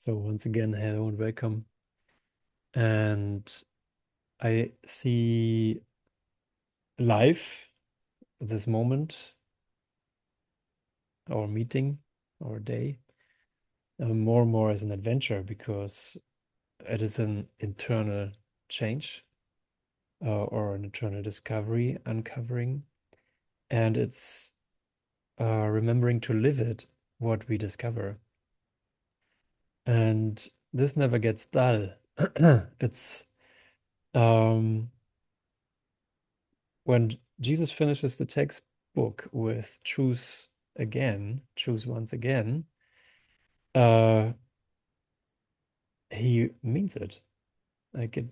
So once again, hello and welcome. And I see life, this moment, our meeting, our day, more and more as an adventure because it is an internal change or an internal discovery, uncovering, and it's remembering to live it, what we discover. And this never gets dull. It's um, when Jesus finishes the textbook with choose once again, uh, he means it.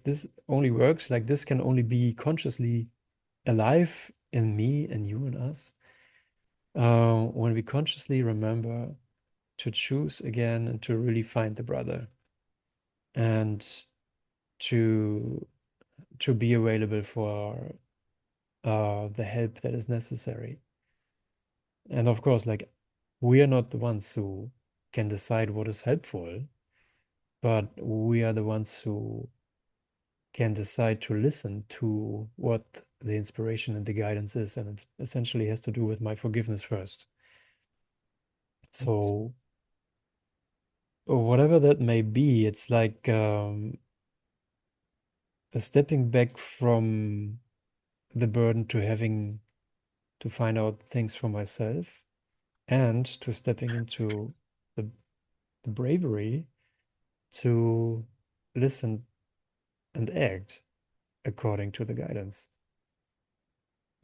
This only works, like this can only be consciously alive in me and you and us, when we consciously remember to choose again and to really find the brother and to be available for the help that is necessary. And of course, like we are not the ones who can decide what is helpful, but we are the ones who can decide to listen to what the inspiration and the guidance is. And it essentially has to do with my forgiveness first. So whatever that may be, it's like a stepping back from the burden to having to find out things for myself and to stepping into the, the bravery to listen and act according to the guidance.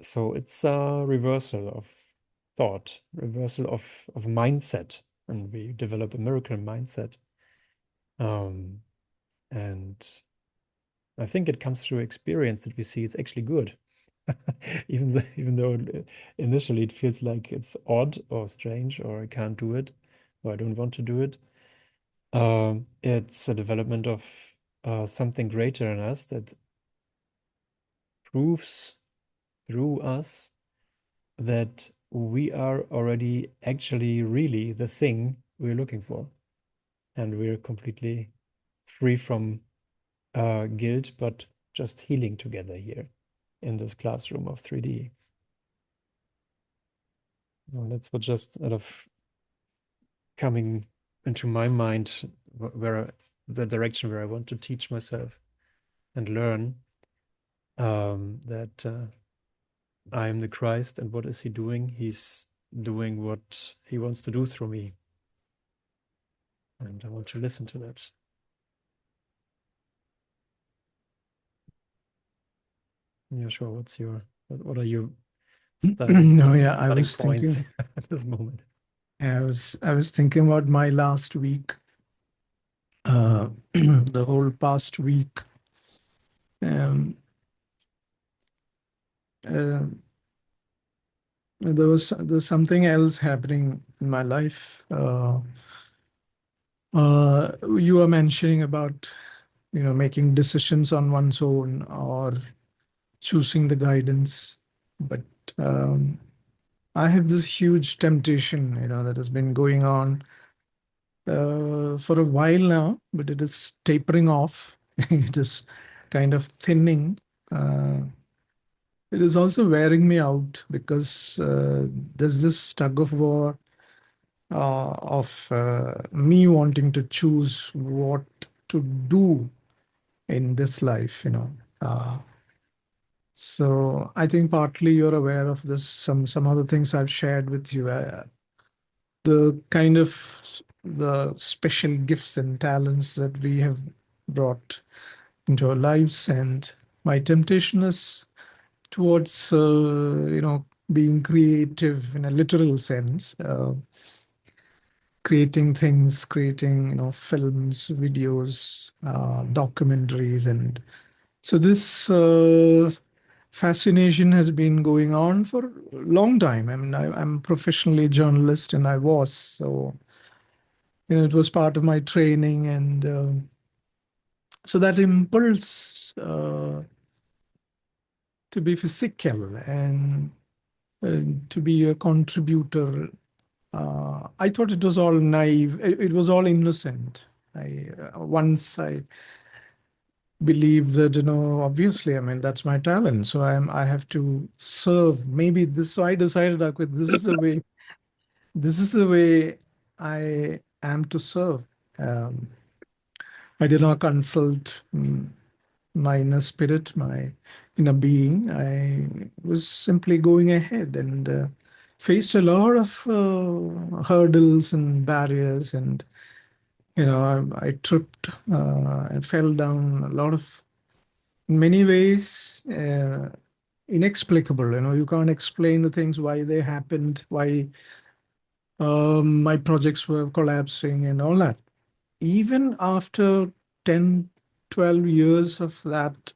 So it's a reversal of thought, reversal of mindset, and we develop a miracle mindset. Um, and I think it comes through experience that we see it's actually good. Even though initially it feels like it's odd or strange or I can't do it or I don't want to do it. It's a development of something greater in us that proves through us that we are already actually really the thing we're looking for. And we're completely free from guilt, but just healing together here in this classroom of 3D. Well, that's what just out of coming into my mind, where the direction where I want to teach myself and learn that I am the Christ, and what is he doing? He's doing what he wants to do through me. And I want to listen to that. Yeah, sure. What are your No, yeah, starting points at this moment? I was thinking about my last week, the whole past week. Um, uh, there's something else happening in my life. You were mentioning about, making decisions on one's own or choosing the guidance, but um, I have this huge temptation, that has been going on for a while now, but it is tapering off. It is kind of thinning. Uh, it is also wearing me out because there's this tug of war of me wanting to choose what to do in this life. So I think partly you're aware of this. Some other things I've shared with you. The kind of the special gifts and talents that we have brought into our lives, and my temptation is towards being creative in a literal sense, creating things, creating films, videos, documentaries. And so this fascination has been going on for a long time. I mean, I'm professionally a journalist, and I was so it was part of my training. And so that impulse to be physical and to be a contributor, I thought it was all naive. It was all innocent. Once I believe that, obviously, I mean, that's my talent. So I have to serve. Maybe this, so I decided, okay, this is the way I am to serve. Um, I did not consult my inner spirit, my inner being. I was simply going ahead and faced a lot of hurdles and barriers. And, I tripped and fell down a lot of, in many ways, inexplicable. You can't explain the things, why they happened, why my projects were collapsing and all that. Even after 10, 12 years of that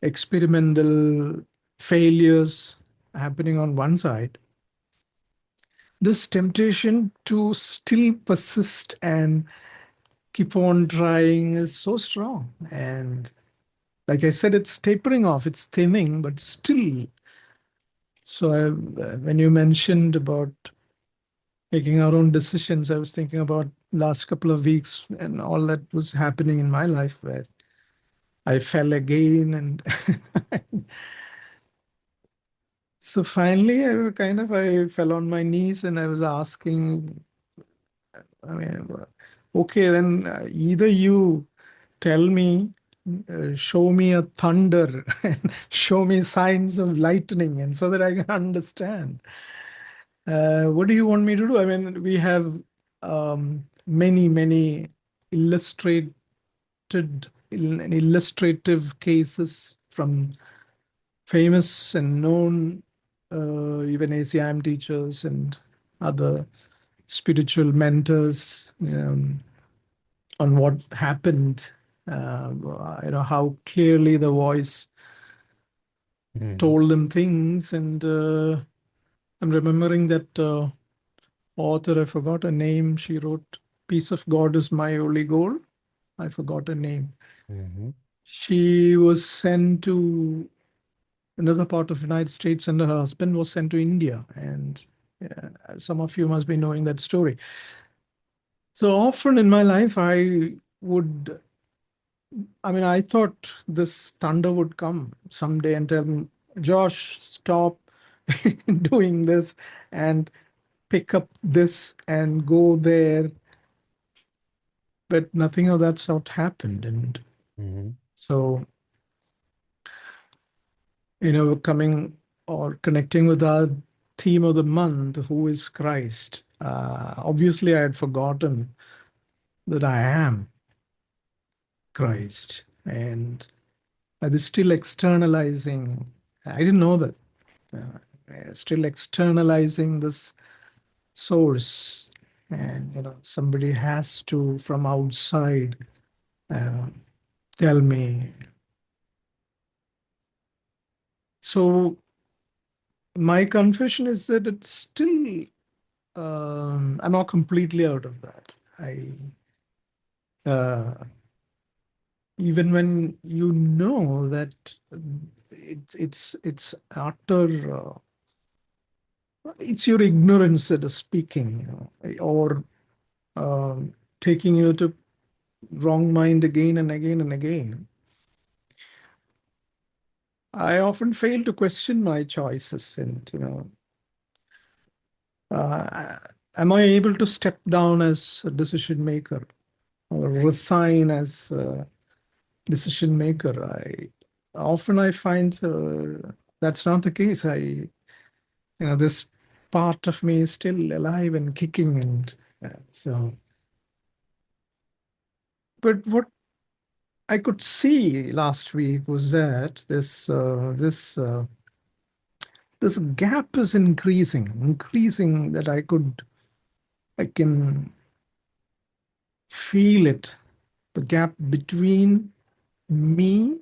experimental failures happening on one side, this temptation to still persist and keep on trying is so strong. And like I said, it's tapering off, it's thinning, but still. So when you mentioned about making our own decisions, I was thinking about last couple of weeks and all that was happening in my life, where I fell again. And so finally, I fell on my knees and I was asking, I mean, okay, then either you tell me, show me a thunder and show me signs of lightning, and so that I can understand. What do you want me to do? I mean, we have many, many illustrated, illustrative cases from famous and known even ACIM teachers and other spiritual mentors on what happened. How clearly the voice Mm-hmm. told them things. And I'm remembering that author, I forgot her name. She wrote, "Peace of God is my only goal." I forgot her name. Mm-hmm. She was sent to another part of the United States, and her husband was sent to India. And some of you must be knowing that story. So often in my life, I thought this thunder would come someday and tell me, "Josh, stop doing this and pick up this and go there." But nothing of that sort happened. And Mm-hmm. so, coming or connecting with our theme of the month, who is Christ? Obviously, I had forgotten that I am Christ. And I was still externalizing. I didn't know that. Still externalizing this source. And, somebody has to, from outside, uh, tell me. So my confession is that it's still, I'm not completely out of that. Uh, Even when you know that it's utter, it's your ignorance that is speaking, or um, taking you to wrong mind again and again and again. I often fail to question my choices, and uh, am I able to step down as a decision maker or resign as a decision maker? I find that's not the case. This part of me is still alive and kicking, and so. But what I could see last week was that this gap is increasing. That I can feel it. The gap between me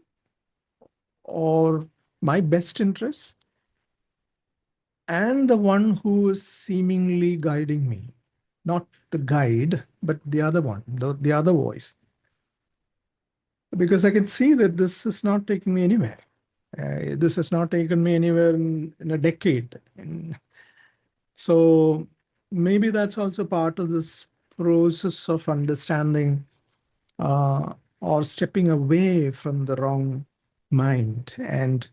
or my best interests and the one who is seemingly guiding me. Not the guide, but the other one, the other voice. Because I can see that this is not taking me anywhere. This has not taken me anywhere in a decade. And so maybe that's also part of this process of understanding uh, or stepping away from the wrong mind. And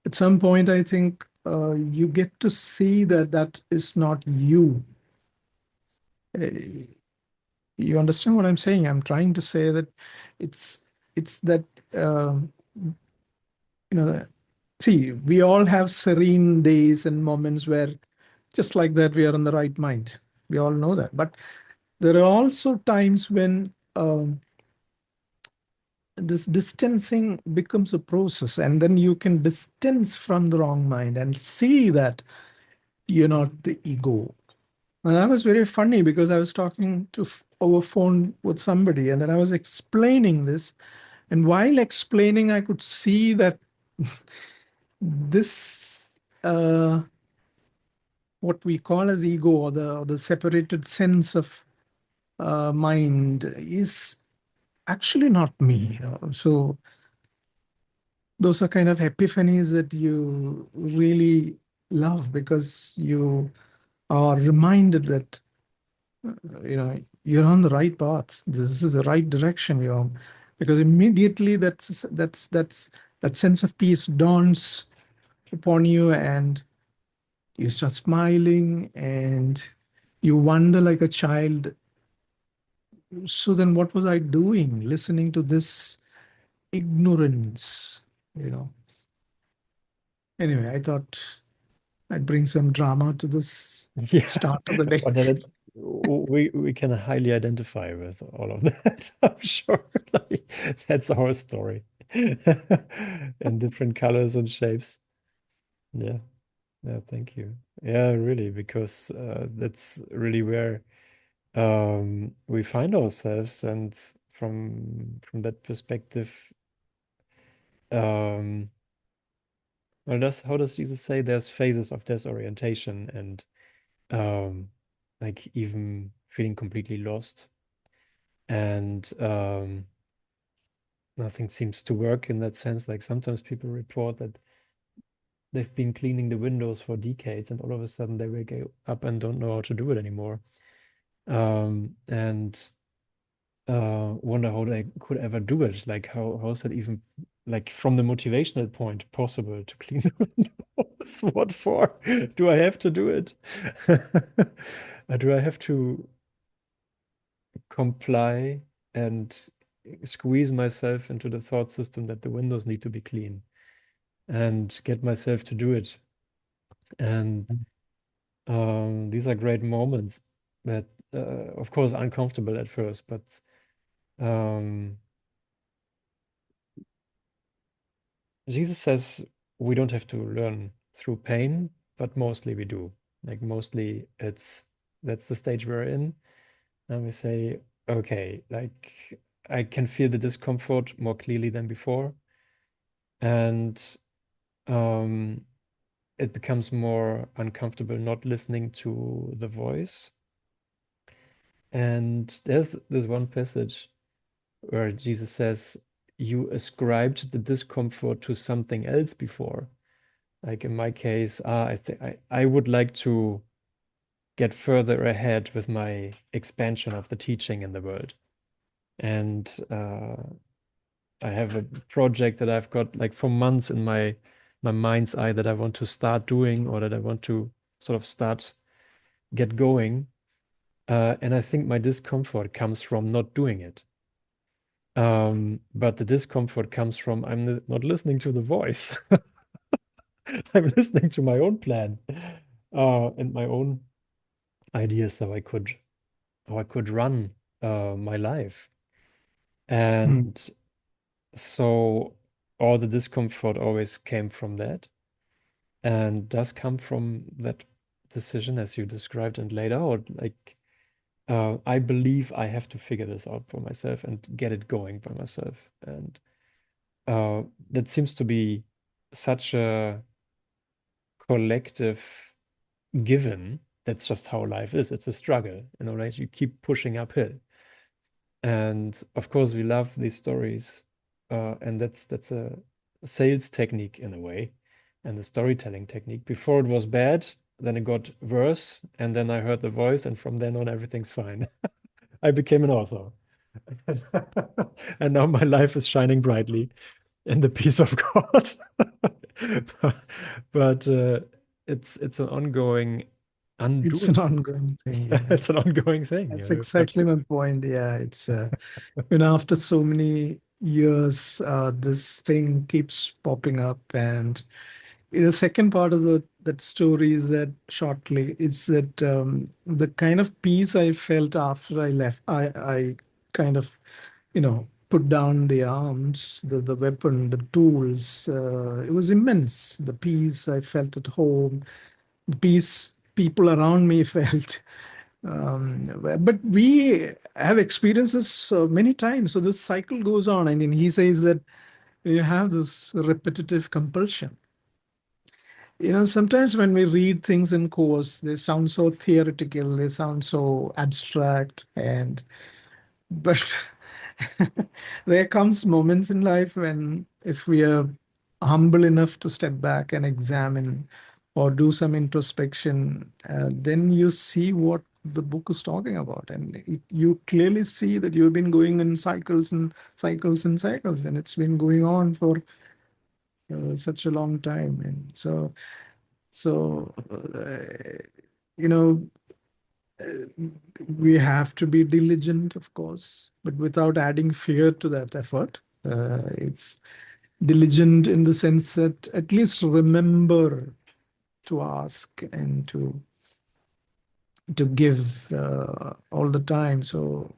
at some point, I think you get to see that that is not you. Uh, you understand what I'm saying? I'm trying to say that it's it's that uh, you know. See, we all have serene days and moments where, just like that, we are in the right mind. We all know that. But there are also times when this distancing becomes a process, and then you can distance from the wrong mind and see that you're not the ego. And that was very funny because I was talking to over phone with somebody, and then I was explaining this. And while explaining, I could see that this what we call as ego, or the separated sense of mind, is actually not me. So those are kind of epiphanies that you really love because you are reminded that you're on the right path. This is the right direction you're on. Because immediately that sense of peace dawns upon you, and you start smiling, and you wonder like a child, so then what was I doing listening to this ignorance? you know Anyway, I thought I'd bring some drama to this Yeah, start of the day. but then we can highly identify with all of that. I'm sure, like that's our story in different colors and shapes. Yeah, yeah, thank you. Yeah, really, because that's really where we find ourselves, and from that perspective, um, well, how does Jesus say there's phases of disorientation and um, like even feeling completely lost, and nothing seems to work in that sense. Like sometimes people report that they've been cleaning the windows for decades, and all of a sudden they wake up and don't know how to do it anymore. And wonder how they could ever do it. Like how is that even like from the motivational point possible to clean the windows? What for? Do I have to do it? Do I have to comply and squeeze myself into the thought system that the windows need to be clean and get myself to do it? And these are great moments that, of course, uncomfortable at first, but um, Jesus says we don't have to learn through pain, but mostly we do. Like mostly that's the stage we're in. And we say, okay, like I can feel the discomfort more clearly than before. And um, it becomes more uncomfortable not listening to the voice. And there's this one passage where Jesus says, you ascribed the discomfort to something else before. Like in my case, I think I would like to get further ahead with my expansion of the teaching in the world. And I have a project that I've got like for months in my mind's eye that I want to start doing, or that I want to sort of start get going. And I think my discomfort comes from not doing it. But the discomfort comes from not listening to the voice. I'm listening to my own plan, and my own ideas how I could run my life. Hmm. And so all the discomfort always came from that, and does come from that decision as you described and laid out. Like I believe I have to figure this out for myself and get it going by myself. And that seems to be such a collective given. That's just how life is. It's a struggle, right? You keep pushing uphill. And of course, we love these stories, and that's a sales technique in a way, and a storytelling technique. Before it was bad, then it got worse, and then I heard the voice, and from then on, everything's fine. I became an author. And now my life is shining brightly in the peace of God. But it's an ongoing It's an undoing. ongoing thing. Yeah. It's an ongoing thing. That's It's not. exactly my point. Yeah. After so many years, this thing keeps popping up. And the second part of that story is that shortly, is that the kind of peace I felt after I left, I kind of, put down the arms, the weapon, the tools. It was immense. The peace I felt at home, the peace people around me felt. But we have experiences many times. So this cycle goes on. I mean, he says that you have this repetitive compulsion. Sometimes when we read things in course, they sound so theoretical, they sound so abstract, and but there comes moments in life when if we are humble enough to step back and examine or do some introspection, then you see what the book is talking about, and you clearly see that you've been going in cycles and cycles and cycles, and it's been going on for such a long time. And so, you know, we have to be diligent, of course, but without adding fear to that effort. It's diligent in the sense that at least remember to ask and to give all the time. So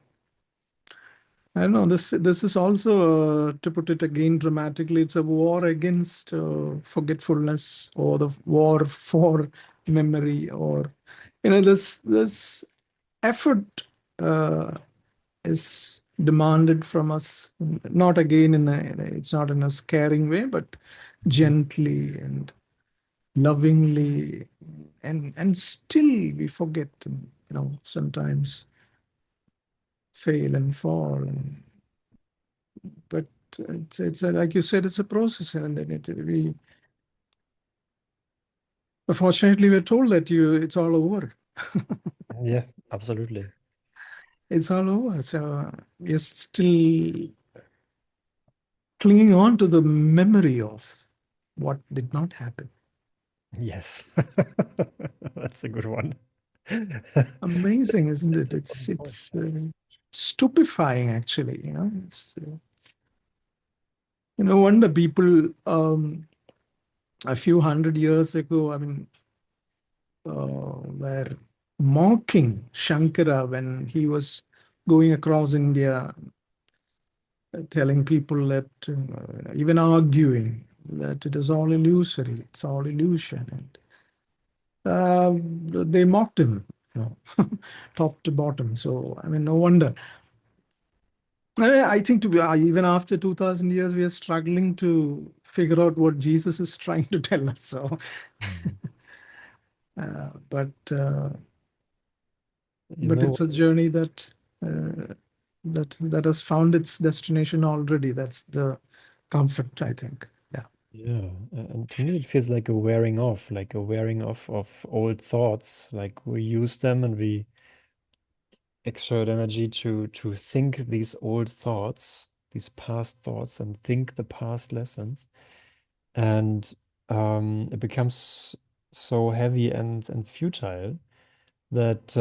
I don't know. This is also, to put it again dramatically, it's a war against forgetfulness, or the war for memory, or this effort is demanded from us. Not again it's not in a scaring way, but gently and lovingly, and still we forget, and sometimes fail and fall, but it's like you said, it's a process, and then we unfortunately we're told that it's all over. Yeah, absolutely. It's all over, so you're still clinging on to the memory of what did not happen. Yes. That's a good one. Amazing, isn't it? On it's point. it's stupefying, actually. No wonder people, a few hundred years ago, I mean, were mocking Shankara when he was going across India, telling people that, even arguing that it is all illusory, it's all illusion, and they mocked him, top to bottom. So, I mean, no wonder. I think to be even after 2000 years, we are struggling to figure out what Jesus is trying to tell us. So, Mm. but You but know, it's a journey uh, that has found its destination already. That's the comfort, I think. Yeah, yeah, and to me it feels like a wearing off of old thoughts. Like we use them and we exert energy to think these old thoughts, these past thoughts, and think the past lessons. And it becomes so heavy and futile that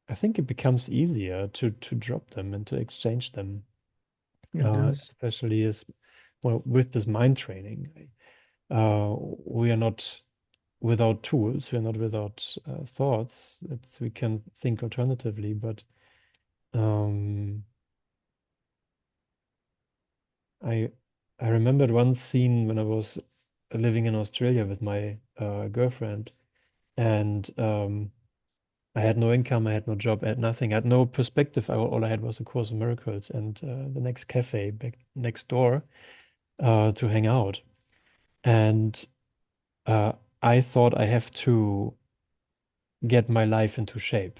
I think it becomes easier to drop them and to exchange them, it does. especially as well with this mind training. We are not without tools, we are not without thoughts. We can think alternatively, but um, I I remembered one scene when I was living in Australia with my girlfriend, and I had no income, I had no job, I had nothing, I had no perspective. All I had was A Course in Miracles and the next cafe back next door to hang out. And uh, I thought I have to get my life into shape.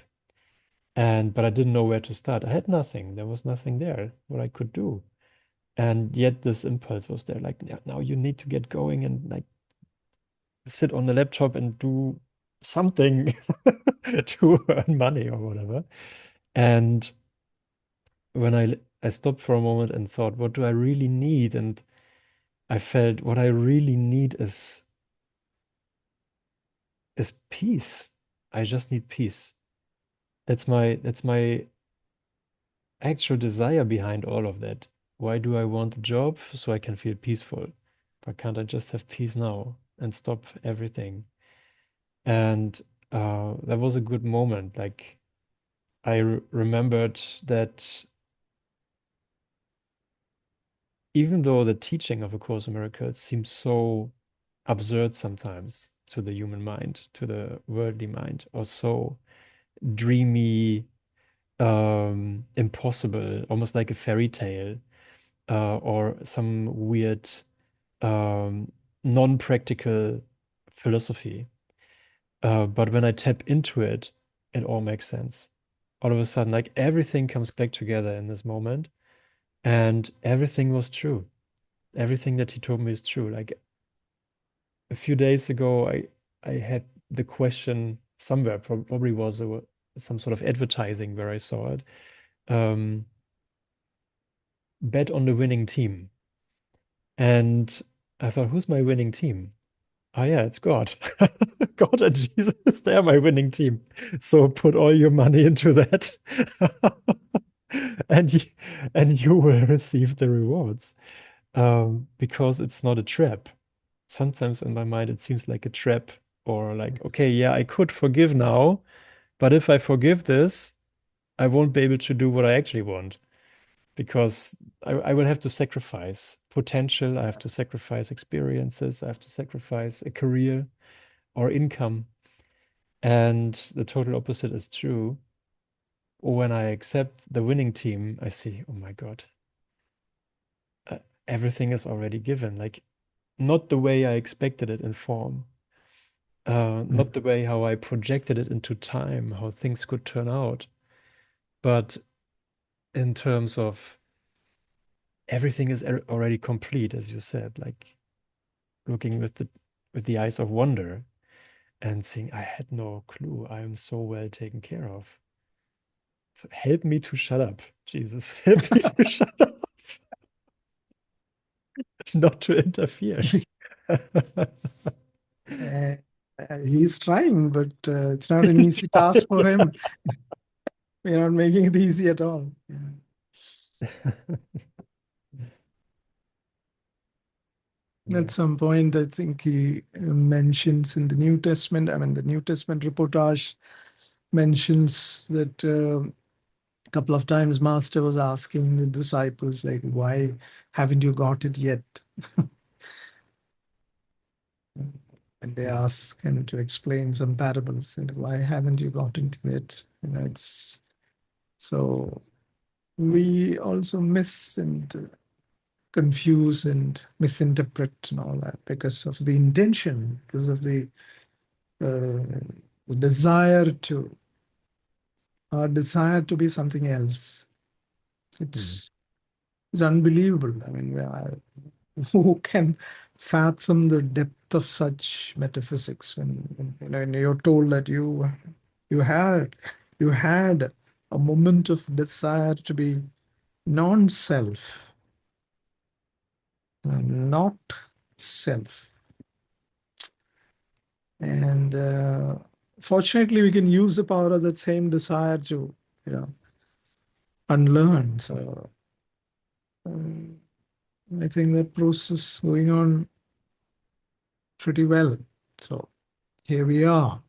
And but I didn't know where to start. I had nothing. There was nothing there what I could do. And yet this impulse was there, like, "Yeah, now you need to get going and like sit on the laptop and do something to earn money or whatever." And when I stopped for a moment and thought, what do I really need? And I felt what I really need is peace. I just need peace. That's my actual desire behind all of that. Why do I want a job? So I can feel peaceful. Why can't I just have peace now and stop everything? And that was a good moment. Like I remembered that even though the teaching of A Course in Miracles seems so absurd sometimes to the human mind, to the worldly mind, or so dreamy, impossible, almost like a fairy tale, or some weird, um, non-practical philosophy. But when I tap into it, it all makes sense. All of a sudden, like everything comes back together in this moment, and everything was true. Everything that he told me is true. Like a few days ago, I had the question somewhere, probably was some sort of advertising where I saw it. Um, Bet on the winning team. And I thought, who's my winning team? Oh yeah, it's God. God and Jesus, they're my winning team. So put all your money into that. And you will receive the rewards. Because it's not a trap. Sometimes in my mind it seems like a trap, or like, okay, yeah, I could forgive now, but if I forgive this, I won't be able to do what I actually want because I will have to sacrifice potential, I have to sacrifice experiences, I have to sacrifice a career or income. And the total opposite is true. When I accept the winning team, I see, oh my God, uh, everything is already given. Like, not the way I expected it in form, not the way how I projected it into time, how things could turn out, but in terms of everything is already complete, as you said, like looking with the eyes of wonder and seeing, I had no clue. I am so well taken care of. Help me to shut up, Jesus. Help me to shut up, not to interfere. Uh, he's trying, but it's not an easy task for him. We're not making it easy at all. Yeah. At Yeah. some point, I think he mentions in the New Testament, I mean, the New Testament reportage mentions that a couple of times Master was asking the disciples, like, why haven't you got it yet? And they ask him to explain some parables, and why haven't you gotten to it? It's so we also miss and confuse and misinterpret and all that because of the intention, because of the desire to, our desire to be something else. Mm. It's unbelievable. I mean, who can fathom the depth of such metaphysics when you're told that you had you had a moment of desire to be non-self, not self. And fortunately, we can use the power of that same desire to, you know, unlearn. So I think that process going on pretty well. So here we are,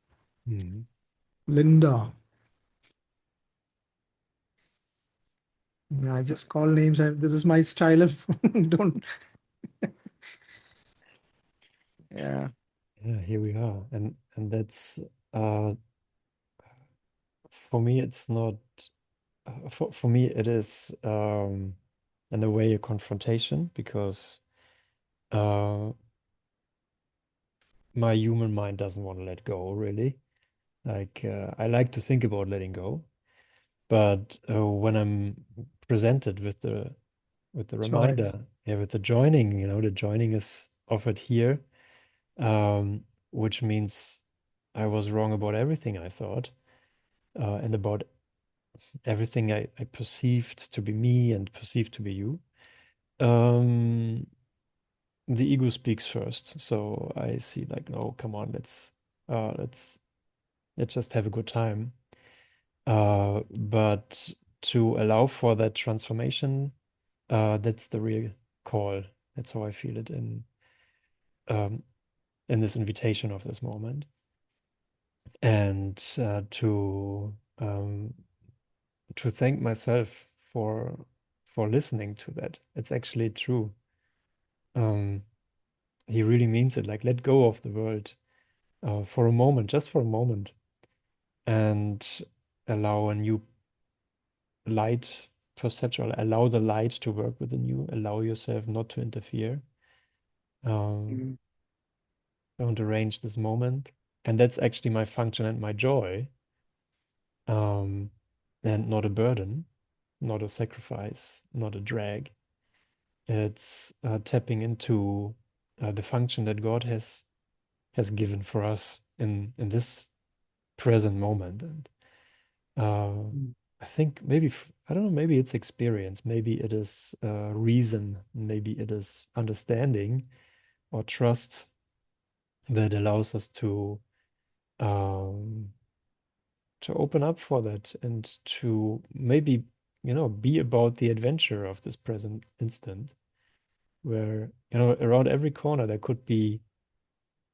Mm. Linda. Yeah, I just call names. This is my style of don't. Yeah, Yeah, here we are. And that's uh for me it's not for me it is in a way a confrontation because uh my human mind doesn't want to let go really. Like I like to think about letting go, but when I'm presented with the choice. reminder, yeah, with the joining, the joining is offered here, which means I was wrong about everything I thought, and about everything I perceived to be me and perceived to be you, um, the ego speaks first. So I see like, no, come on, uh, let's let's just have a good time. But to allow for that transformation, that's the real call. That's how I feel it um, in this invitation of this moment. And to thank myself for listening to that. It's actually true. Um, he really means it. Like, let go of the world for a moment, just for a moment, and allow a new light perceptual. Allow the light to work within you. Allow yourself not to interfere. Um, Mm. don't arrange this moment. And that's actually my function and my joy, um, and not a burden, not a sacrifice, not a drag. It's tapping into the function that God has given for us in this present moment. And uh, Mm. I think maybe I don't know, maybe it's experience, maybe it is reason, maybe it is understanding or trust that allows us um, to open up for that and to maybe, be about the adventure of this present instant, where, around every corner there could be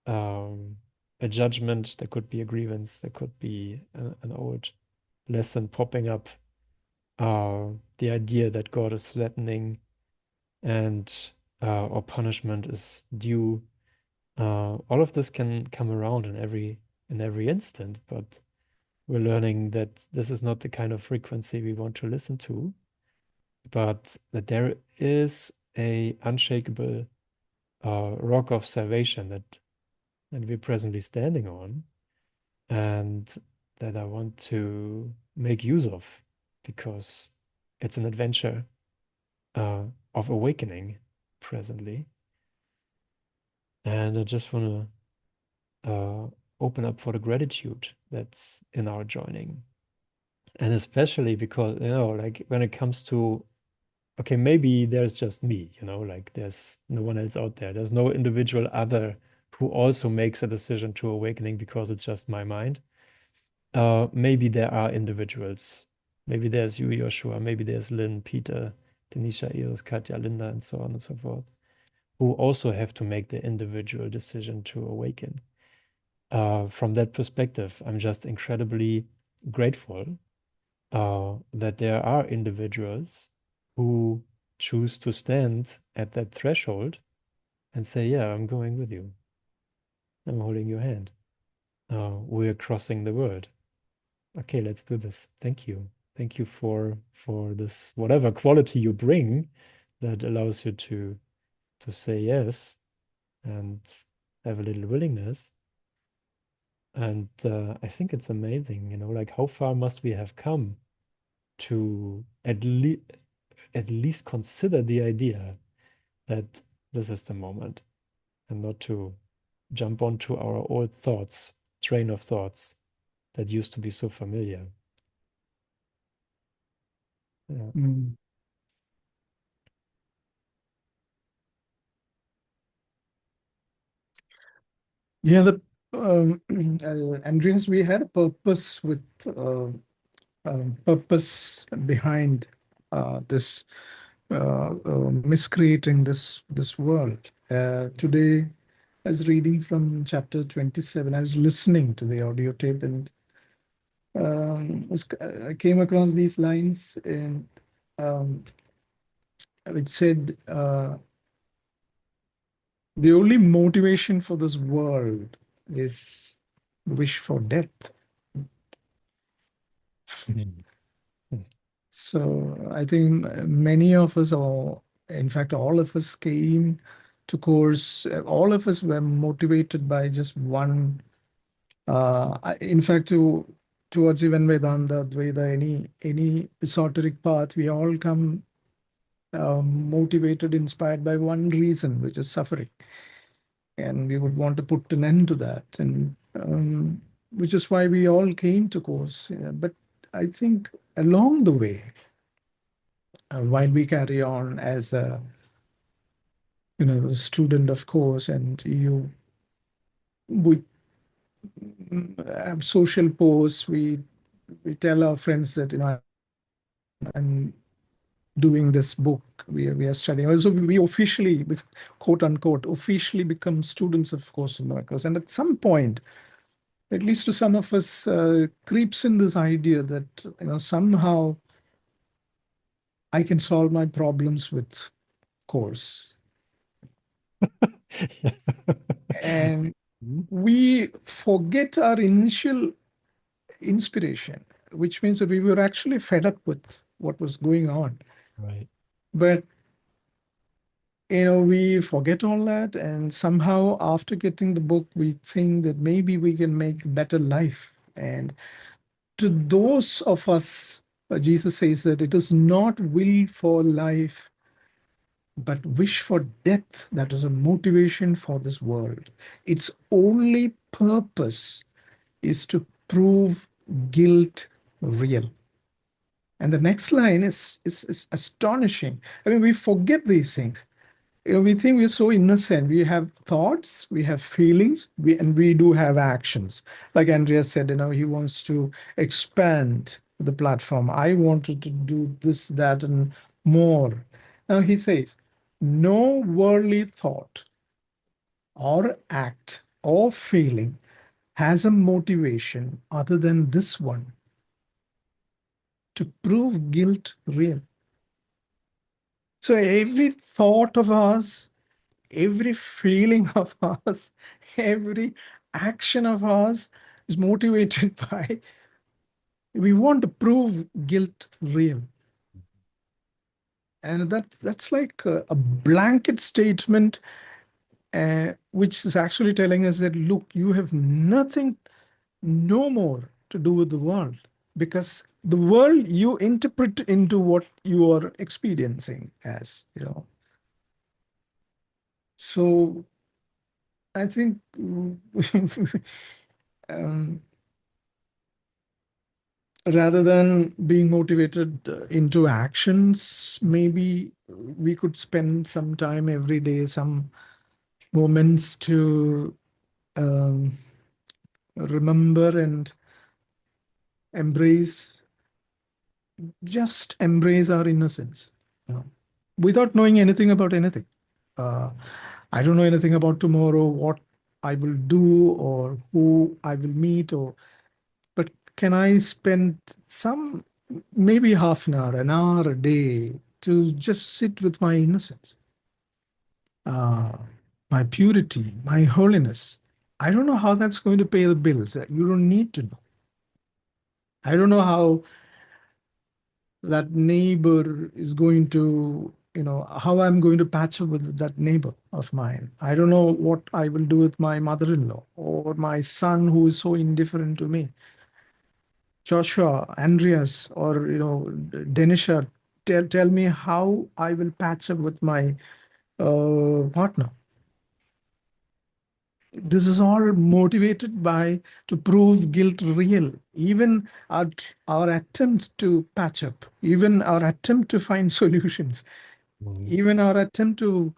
um, a judgment, there could be a grievance, there could be an old lesson popping up, the idea that God is threatening and or punishment is due. All of this can come around in every instant, but we're learning that this is not the kind of frequency we want to listen to, but that there is a unshakable rock of salvation that we're presently standing on, and that I want to make use of because it's an adventure uh, of awakening presently. And I just want to open up for the gratitude that's in our joining. And especially because, like when it comes to, okay, maybe there's just me, like there's no one else out there. There's no individual other who also makes a decision to awakening because it's just my mind. Maybe there are individuals. Maybe there's you, Joshua. Maybe there's Lynn, Peter, Denisha, Iris, Katja, Linda, and so on and so forth, who also have to make the individual decision to awaken. From that perspective, I'm just incredibly grateful that there are individuals who choose to stand at that threshold and say, yeah, I'm going with you. I'm holding your hand. We're crossing the world. Okay, let's do this. Thank you. Thank you for this whatever quality you bring that allows you to say yes and have a little willingness. And I think it's amazing, like how far must we have come to at least consider the idea that this is the moment and not to jump onto our old thoughts, train of thoughts that used to be so familiar. Yeah. Mm. Yeah, the Andreas, we had a purpose behind this miscreating this world. Today, I was reading from chapter 27. I was listening to the audio tape and I came across these lines, and um, it said, the only motivation for this world is wish for death. Mm. Mm. So I think many of us, or in fact, all of us came to course, all of us were motivated by just one. In fact, towards even Vedanta, Advaita, any esoteric path, we all come motivated, inspired by one reason, which is suffering. And we would want to put an end to that. And which is why we all came to course. Yeah. But I think along the way, while we carry on as a a student, of course, and we have social posts, we tell our friends that I'm doing this book, we are studying. Also, we officially, quote unquote, officially become students of Course in Miracles. And at some point, at least to some of us, creeps in this idea that somehow I can solve my problems with Course. Yeah. And Mhm. we forget our initial inspiration, which means that we were actually fed up with what was going on. Right. But we forget all that, and somehow after getting the book, we think that maybe we can make a better life. And to those of us, Jesus says that it is not will for life, but wish for death that is a motivation for this world. Its only purpose is to prove guilt real. And the next line is astonishing. I mean, we forget these things. We think we're so innocent. We have thoughts, we have feelings, and we do have actions. Like Andrea said, he wants to expand the platform. I wanted to do this, that, and more. Now he says, no worldly thought or act or feeling has a motivation other than this one, to prove guilt real. So every thought of ours, every feeling of ours, every action of ours is motivated by we want to prove guilt real. And that's like a blanket statement, which is actually telling us that, look, you have nothing, no more to do with the world, because the world you interpret into what you are experiencing as. So I think um, rather than being motivated into actions, maybe we could spend some time every day, some moments to um, remember and embrace, just embrace our innocence, you know, without knowing anything about anything. Uh, I don't know anything about tomorrow, what I will do, or who I will meet, but can I spend some, maybe half an hour a day to just sit with my innocence, uh, my purity, my holiness? I don't know how that's going to pay the bills. You don't need to know. I don't know how that neighbor is going to, how I'm going to patch up with that neighbor of mine. I don't know what I will do with my mother-in-law or my son who is so indifferent to me. Joshua, Andreas, or Denisha, tell me how I will patch up with my partner. This is all motivated by to prove guilt real. Even our attempt to patch up, even our attempt to find solutions, Mhm. even our attempt to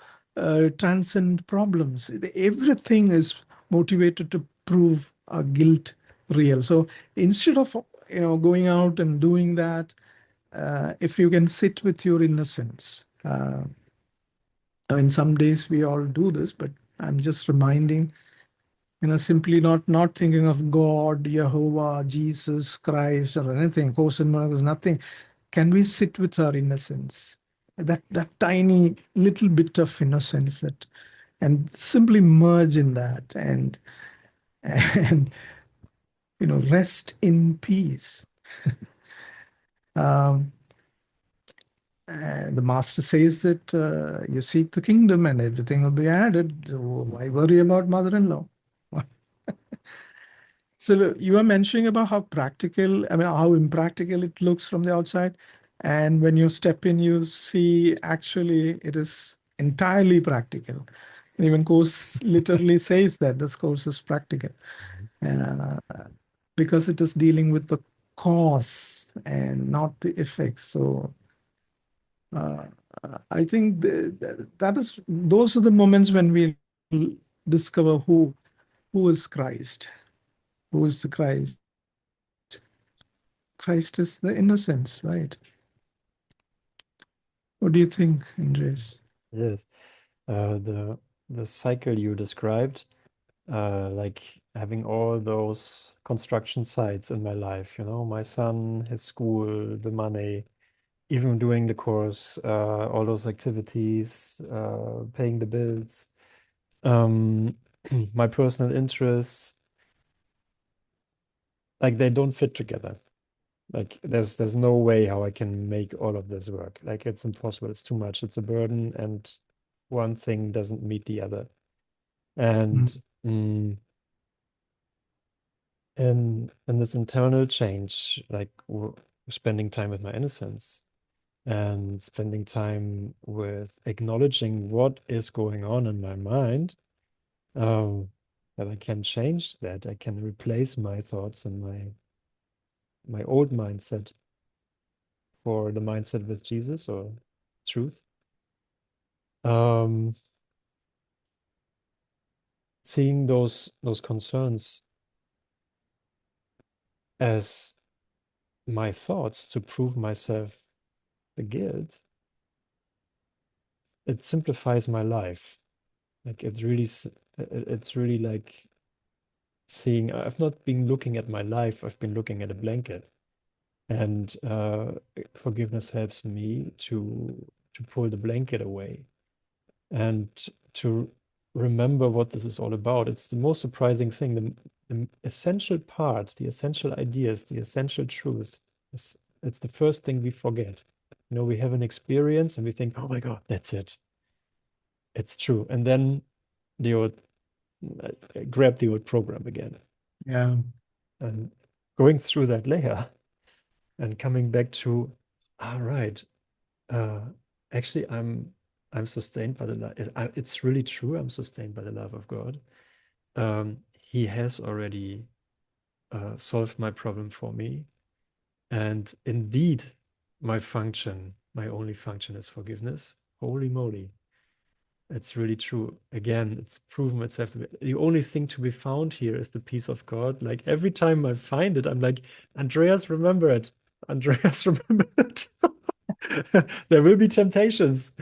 transcend problems, everything is motivated to prove our guilt real. So instead of going out and doing that, if you can sit with your innocence. I mean, some days we all do this, but I'm just reminding, simply not thinking of God, Jehovah, Jesus Christ, or anything. Course in Miracles, nothing. Can we sit with our innocence? That tiny little bit of innocence, and simply merge in that, and rest in peace. Um, and the master says that you seek the kingdom and everything will be added. Why worry about mother-in-law? So you were mentioning about how practical, I mean, how impractical it looks from the outside. And when you step in, you see actually it is entirely practical. And even Course literally says that this course is practical, uh, because it is dealing with the cause and not the effects. So uh, I think that is those are the moments when we discover who is Christ, who is the Christ. Christ is the innocence, right? What do you think, Andres? Yes. The cycle you described, like having all those construction sites in my life, my son, his school, the money, even doing the course, all those activities, paying the bills, um, my personal interests, like they don't fit together. Like there's no way how I can make all of this work. Like it's impossible. It's too much. It's a burden, and one thing doesn't meet the other. And Mm. mm, in this internal change, like spending time with my innocence and spending time with acknowledging what is going on in my mind, um, that I can change that. I can replace my thoughts and my old mindset for the mindset with Jesus or truth. Um, Seeing those concerns as my thoughts to prove myself the guilt, it simplifies my life. Like it's really like seeing, I've not been looking at my life, I've been looking at a blanket. And forgiveness helps me to pull the blanket away and to remember what this is all about. It's the most surprising thing. The essential part, the essential ideas, the essential truth is it's the first thing we forget. We have an experience and we think, oh my God, that's it. It's true. And then the old grab the old program again. Yeah. And going through that layer and coming back to, all right, uh, actually I'm sustained by the love. It's really true. I'm sustained by the love of God. He has already solved my problem for me. And indeed, my only function is forgiveness. Holy moly. It's really true. Again, it's proven itself to be the only thing to be found here is the peace of God. Like every time I find it, I'm like, Andreas, remember it. Andreas, remember it. There will be temptations.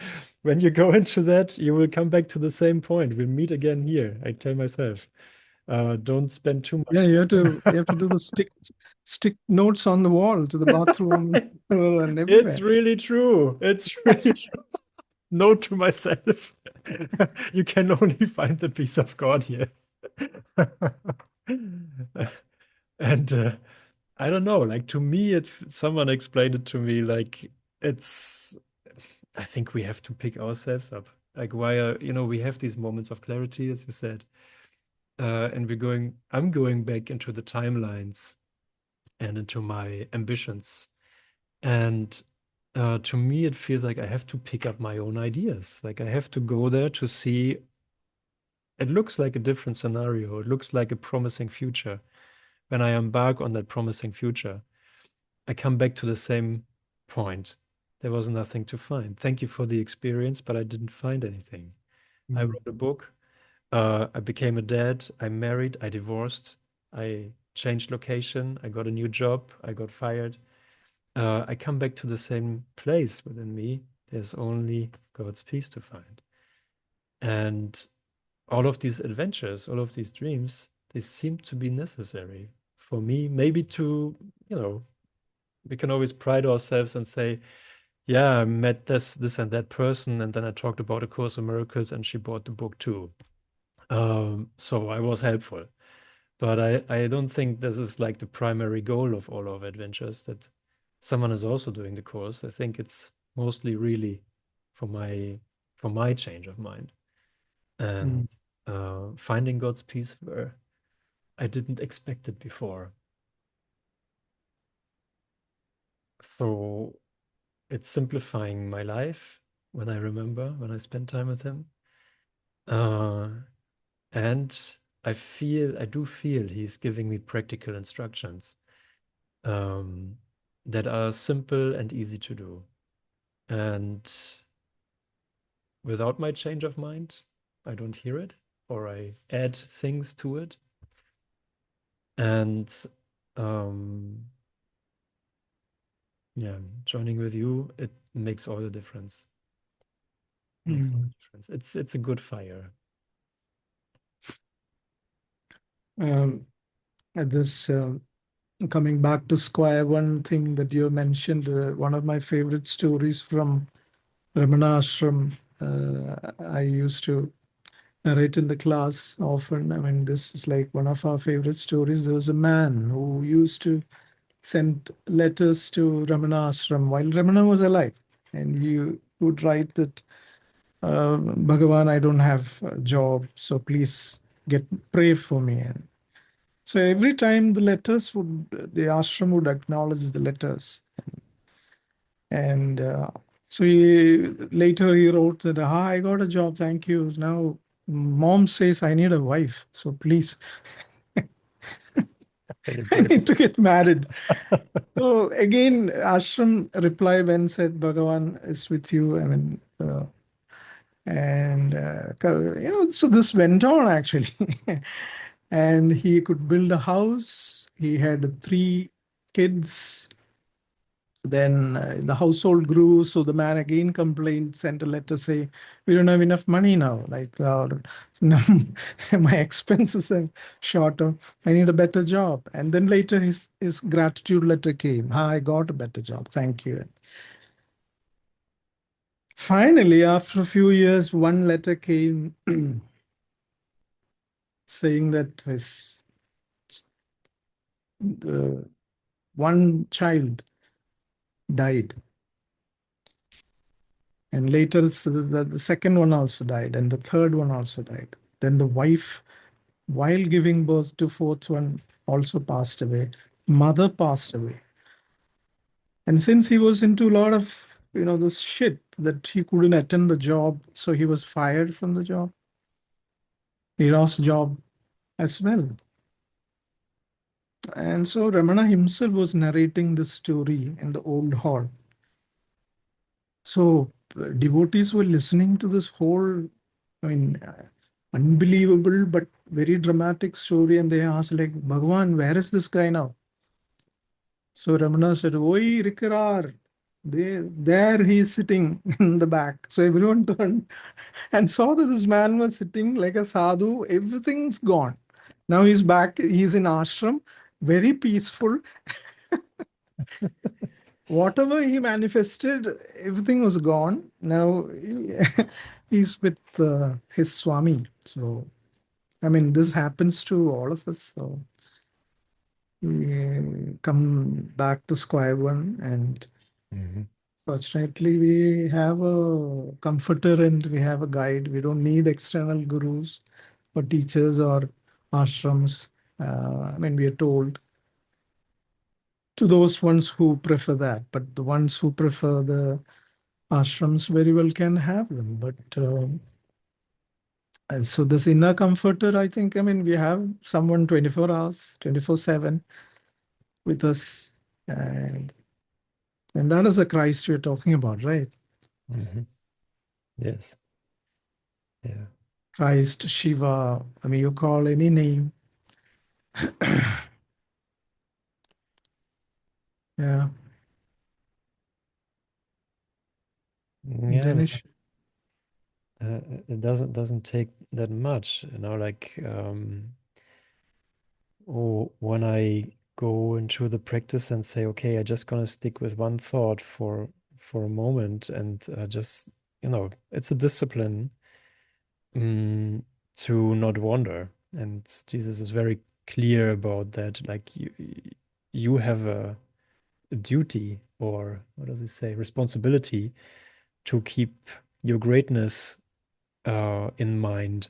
When you go into that, you will come back to the same point. We'll meet again here. I tell myself, don't spend too Yeah, much you have to do the stick notes on the wall to the bathroom time. and It's everywhere. really true. It's really true. Note to myself. You can only find the peace of God here. And I don't know, like to me, someone explained it to me like it's, I think we have to pick ourselves up. Like why we have these moments of clarity, as you said, and I'm going back into the timelines and into my ambitions. And to me, it feels like I have to pick up my own ideas. Like I have to go there to see, it looks like a different scenario. It looks like a promising future. When I embark on that promising future, I come back to the same point. There was nothing to find. Thank you for the experience, but I didn't find anything. I Mm. wrote a book. I became a dad. I married. I divorced. I changed location. I got a new job. I got fired. I come back to the same place within me. There's only God's peace to find. And all of these adventures, all of these dreams, they seem to be necessary for me, maybe to, you know, we can always pride ourselves and say, yeah, I met this and that person, and then I talked about A Course in Miracles, and she bought the book too. So I was helpful. But I don't think this is like the primary goal of all of adventures, that someone is also doing the course. I think it's mostly really for my change of mind and Mm. finding God's peace where I didn't expect it before. So it's simplifying my life when I remember, when I spend time with him. Uh, and I do feel he's giving me practical instructions. um, that are simple and easy to do. And without my change of mind, I don't hear it or I add things to it. And um, yeah, joining with you, it makes all the difference. Makes all the Mm. difference. It's a good fire. Um, this coming back to square one thing that you mentioned, one of my favorite stories from Ramana Ashram, I used to narrate in the class often. I mean, this is like one of our favorite stories. There was a man who used to send letters to Ramana Ashram while Ramana was alive. And he would write that, Bhagavan, I don't have a job, so please pray for me. And so every time the ashram would acknowledge the letters. And so later he wrote that, I got a job, thank you. Now mom says I need a wife, so please, Can you I pray for need to me? get married. So again, ashram reply when said, Bhagavan is with you. I mean, and so this went on actually. And he could build a house. He had three kids. Then the household grew, so the man again complained, sent a letter, say, "We don't have enough money now. Like, no, my expenses are shorter. I need a better job." And then later, his gratitude letter came. I got a better job. Thank you. Finally, after a few years, one letter came saying that his uh, one child died. And later, the second one also died, and the third one also died. Then the wife, while giving birth to fourth one, also passed away. Mother passed away. And since he was into a lot of, this shit that he couldn't attend the job, so he was fired from the job. He lost job as well. And so Ramana himself was narrating this story in the old hall. So devotees were listening to this whole, I mean, unbelievable but very dramatic story, and they asked, like, Bhagwan, where is this guy now? So Ramana said, Oi, Rikrar. There he is sitting in the back. So everyone turned and saw that this man was sitting like a sadhu. Everything's gone. Now he's back. He's in ashram, very peaceful. Whatever he manifested, everything was gone. Now he's with his Swami. So, I mean, this happens to all of us. So we come back to square one. And Mhm. fortunately, we have a comforter and we have a guide. We don't need external gurus or teachers or ashrams. I mean, we are told to those ones who prefer that, but the ones who prefer the ashrams very well can have them. But and so this inner comforter, I think, I mean, we have someone 24 hours, 24/7 with us. And and that is the Christ we're talking about, right? Mhm. Yes. Yeah. Christ, Shiva, I mean, you call any name. Yeah. Yeah. Janish. It doesn't take that much, like when I go into the practice and say, okay, I just gonna stick with one thought for a moment and just, it's a discipline mm, to not wander. And Jesus is very clear about that. Like you have a duty, or what does he say? Responsibility to keep your greatness in mind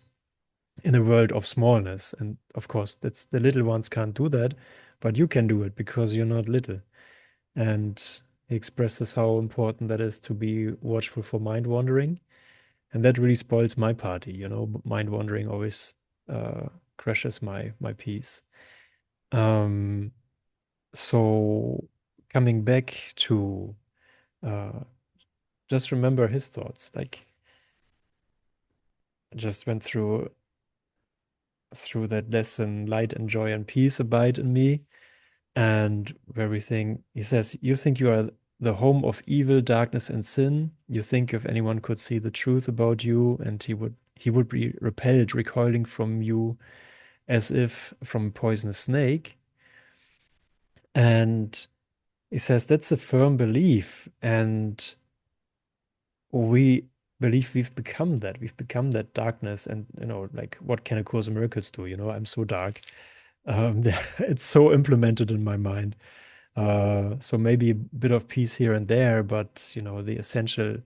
in a world of smallness. And of course, that's the little ones can't do that, but you can do it because you're not little. And he expresses how important that is to be watchful for mind wandering. And that really spoils my party, mind wandering always crashes my peace. Um, So coming back to just remember his thoughts. Like just went through that lesson, light and joy and peace abide in me. And where we think, he says, you think you are the home of evil, darkness, and sin. You think if anyone could see the truth about you, and he would be repelled, recoiling from you as if from a poisonous snake. And he says that's a firm belief, and we believe we've become that. We've become that darkness, and like what can A Course in Miracles do? I'm so dark. It's so implemented in my mind. So maybe a bit of peace here and there, but the essential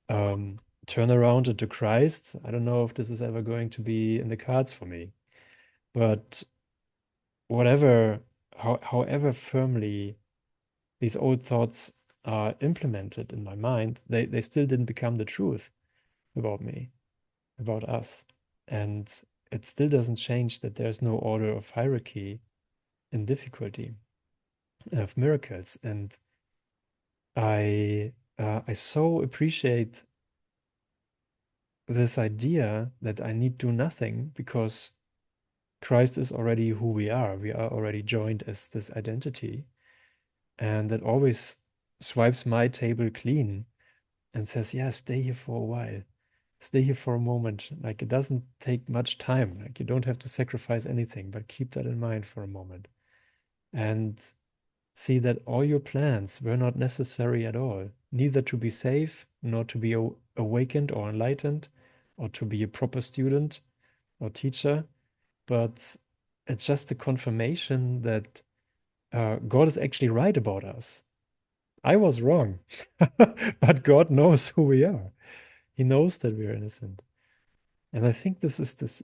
um, turnaround into Christ. I don't know if this is ever going to be in the cards for me, but whatever, however firmly these old thoughts are implemented in my mind, they still didn't become the truth about me, about us. And it still doesn't change that there's no order of hierarchy in difficulty of miracles. And I so appreciate this idea that I need do nothing because Christ is already who we are. We are already joined as this identity. And that always swipes my table clean and says, yeah, stay here for a while. Stay here for a moment. Like it doesn't take much time. Like you don't have to sacrifice anything, but keep that in mind for a moment. And see that all your plans were not necessary at all, neither to be safe, nor to be awakened or enlightened, or to be a proper student or teacher, but it's just a confirmation that God is actually right about us. I was wrong, but God knows who we are. He knows that we are innocent. And I think this is this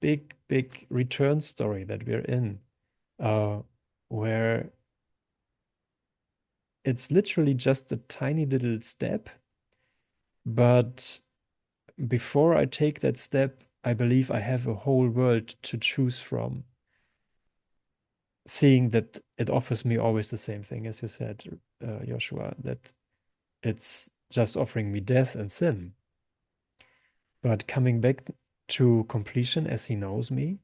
big, big return story that we're in, where it's literally just a tiny little step. But before I take that step, I believe I have a whole world to choose from, seeing that it offers me always the same thing, as you said, Joshua, that it's just offering me death and sin. But coming back to completion as he knows me,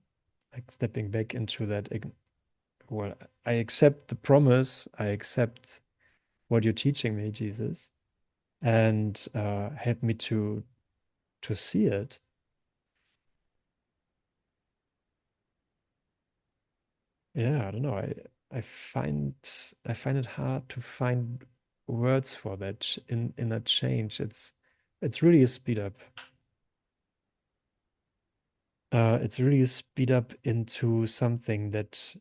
like stepping back into that, well, I accept the promise, I accept what you're teaching me, Jesus, and help me to see it. Yeah, I don't know. I find I find it hard to find words for that in that change. It's really a speed up. It's really a speed up into something that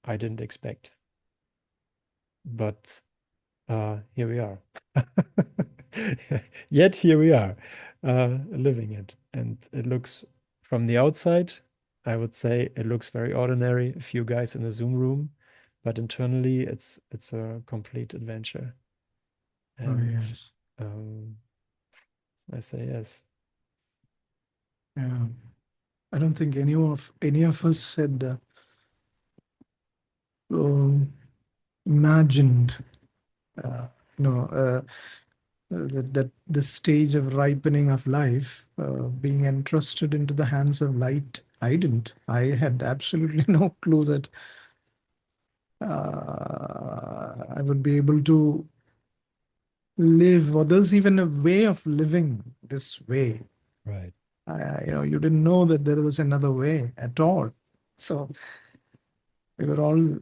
I didn't expect. But here we are. Yet here we are, living it. And it looks from the outside, I would say it looks very ordinary, a few guys in a Zoom room, but internally it's a complete adventure. Oh, And yes. um, I say yes. Yeah. I don't think any of us had uh, imagined, uh, you know, that this stage of ripening of life being entrusted into the hands of light. I didn't. I had absolutely no clue that I would be able to live, or there's even a way of living this way. Right. You didn't know that there was another way at all. So we were all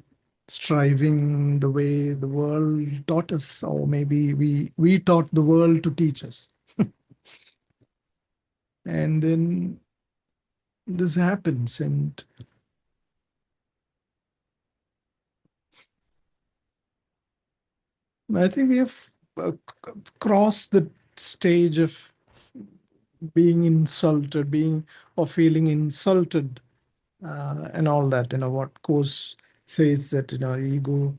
striving the way the world taught us, or maybe we taught the world to teach us. And then this happens, and I think we have crossed the stage of being insulted, being or feeling insulted, and all that. What Course says that ego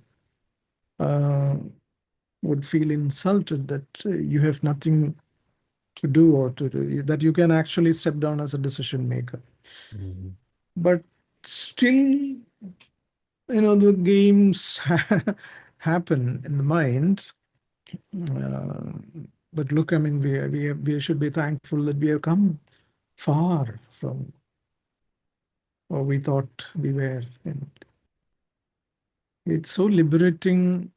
uh, would feel insulted that you have nothing to do or to do, that you can actually step down as a decision maker. Mhm. But still, the games happen in the mind. Uh, but look, I mean, we should be thankful that we have come far from where we thought we were. And it's so liberating,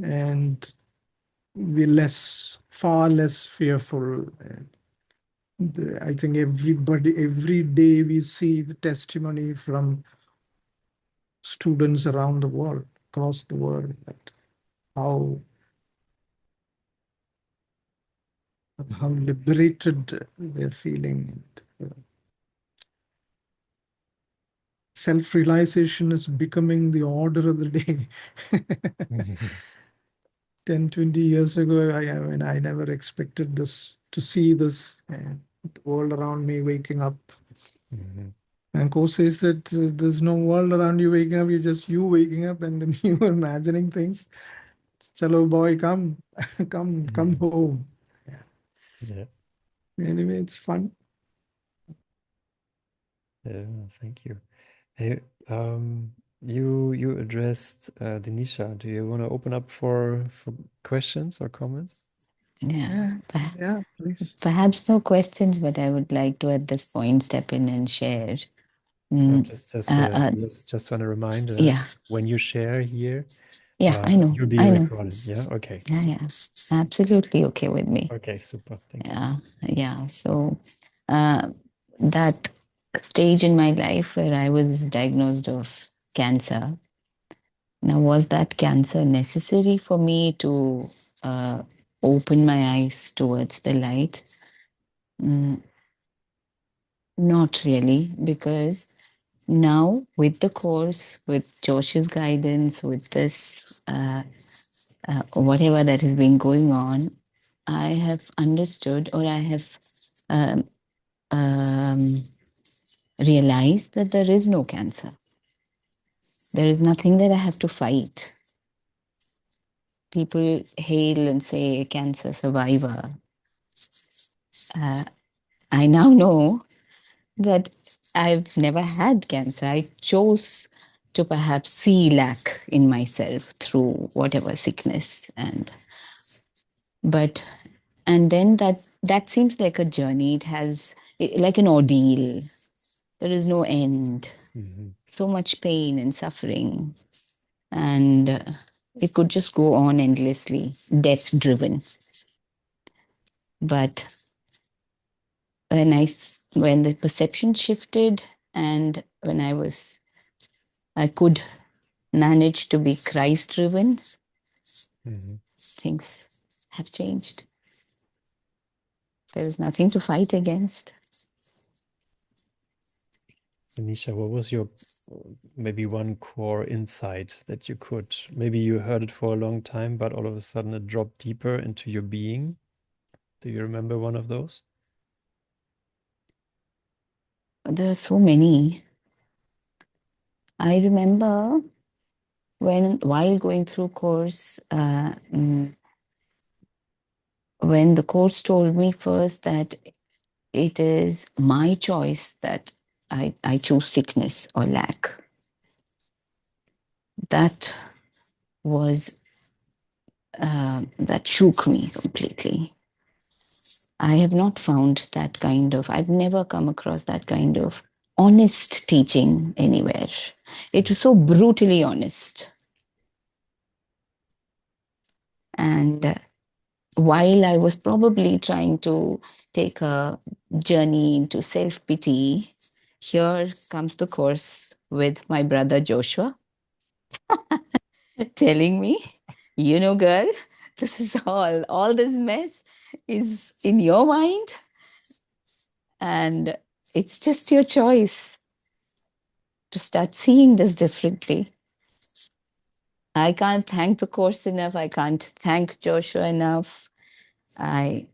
and we're far less fearful. I think every day we see the testimony from students around the world, across the world, that how how liberated they're feeling. Self-realization is becoming the order of the day. Mhm. 10, 20 years ago, mean, I never expected to see this, the world around me waking up. Mhm. And course says that there's no world around you waking up, you're just you waking up, and then you are imagining things. Chalo boy, come, come Mhm. home. Yeah. Yeah. Anyway, it's fun. Yeah. Thank you. Hey, you addressed Denisha. Do you want to open up for questions or comments? Yeah, Yeah, yeah, please. perhaps no questions, but I would like to at this point step in and share. No, Mm, just uh, uh, just want to remind yeah, when you share here, yeah, I know, you'll be I know. recorded. Yeah. Okay. Yeah, Super. yeah, absolutely okay with me. Okay. Super. Thank you. Yeah, yeah. So uh, that stage in my life where I was diagnosed of cancer. Now, was that cancer necessary for me to uh, open my eyes towards the light? Mm, not really, because now with the course, with Josh's guidance, with this whatever that has been going on, I have understood, or I have um, um, realized that there is no cancer. There is nothing that I have to fight. People hail and say cancer survivor. I now know that I've never had cancer. I chose to perhaps see lack in myself through whatever sickness, but and then that seems like a journey. It has like an ordeal. There is no end. Mhm. So much pain and suffering, and it could just go on endlessly, death driven. But when the perception shifted, and when I could manage to be Christ driven, Mhm. things have changed. There is nothing to fight against. Denisha, what was your maybe one core insight that you could, maybe you heard it for a long time, but all of a sudden it dropped deeper into your being? Do you remember one of those? There are so many. I remember while going through course, when the course told me first that it is my choice that I choose sickness or lack. That was that shook me completely. I have not found that kind of, I've never come across that kind of honest teaching anywhere. It was so brutally honest. And while I was probably trying to take a journey into self pity, here comes the course with my brother Joshua telling me, girl, this is all this mess is in your mind, and it's just your choice to start seeing this differently. I can't thank the course enough. I can't thank Joshua enough. I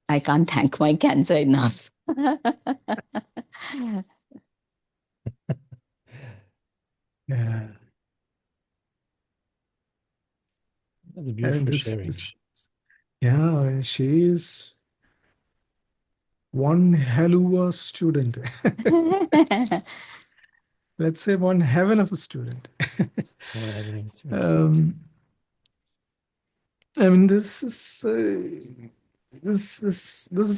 I can't thank my cancer enough. Yeah. That's And beautiful sharing. yeah, she is one hell of a student. let's say, one heaven of a student. One heaven of a student. Um, I mean, this is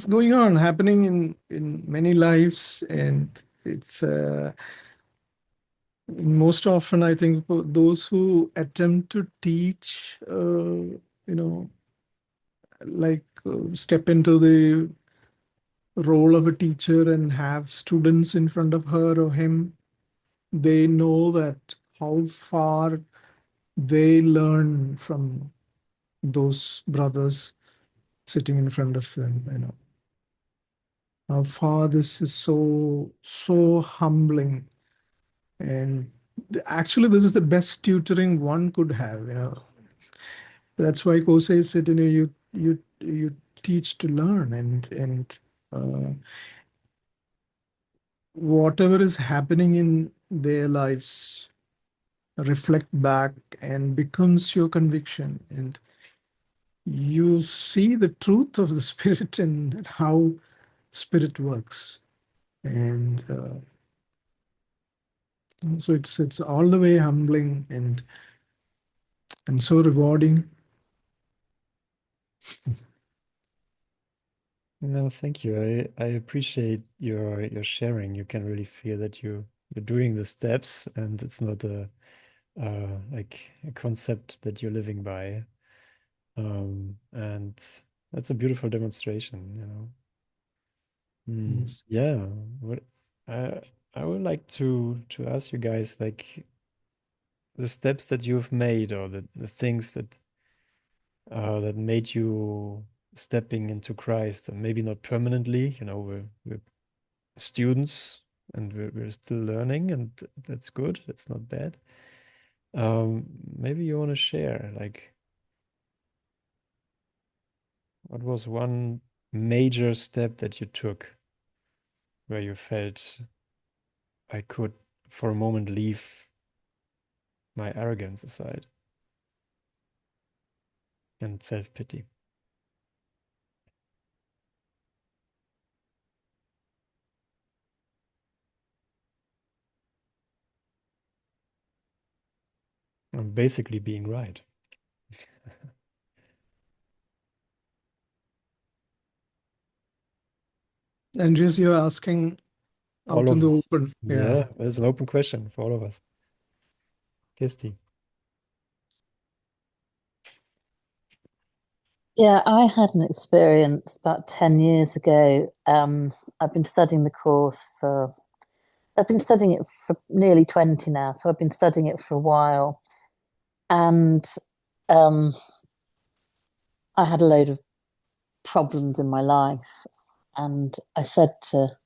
going on, happening in many lives, and it's most often, I think, for those who attempt to teach, like step into the role of a teacher and have students in front of her or him, they know that how far they learn from those brothers sitting in front of them, how far this is so humbling. And actually, this is the best tutoring one could have. That's why Kosei said, you teach to learn, and whatever is happening in their lives reflect back and becomes your conviction, and you see the truth of the spirit and how spirit works. And so it's all the way humbling and so rewarding. No, thank you. I appreciate your sharing. You can really feel that you're doing the steps, and it's not like a concept that you're living by. And that's a beautiful demonstration. Yes. Yeah. What I I would like to ask you guys, like, the steps that you've made, or the things that made you stepping into Christ, and maybe not permanently. We're students, and we're still learning, and that's good. That's not bad. Maybe you want to share, like, what was one major step that you took where you felt, I could for a moment leave my arrogance aside and self-pity. And basically being right. Andreas, you're asking All out in of the us. open. Yeah. Yeah, there's an open question for all of us. Kirsty. Yeah, I had an experience about 10 years ago. I've been studying the course I've been studying it for nearly 20 now, so I've been studying it for a while. And um, I had a load of problems in my life. And I said to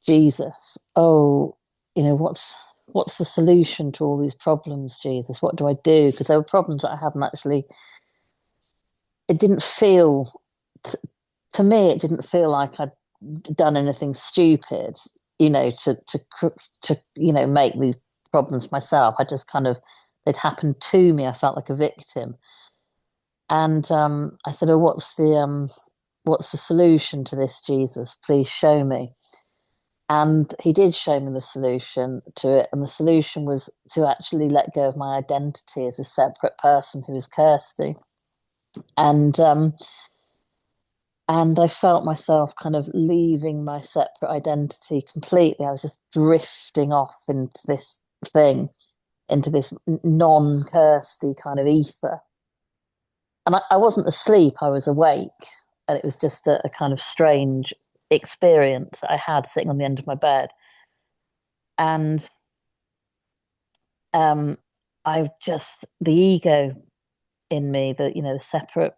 Jesus, "Oh, what's the solution to all these problems, Jesus? What do I do?" Because there were problems that I hadn't actually, it didn't feel, to me, it didn't feel like I'd done anything stupid, to make these problems myself. I just kind of, they'd happened to me. I felt like a victim. And I said, "Oh, what's the solution to this, Jesus? Please show me." And he did show me the solution to it. And the solution was to actually let go of my identity as a separate person who was Kirsty. And and I felt myself kind of leaving my separate identity completely. I was just drifting off into this thing, into this non-Kirsty kind of ether. And I wasn't asleep, I was awake. And it was just a kind of strange experience I had sitting on the end of my bed. And um, the ego in me, the separate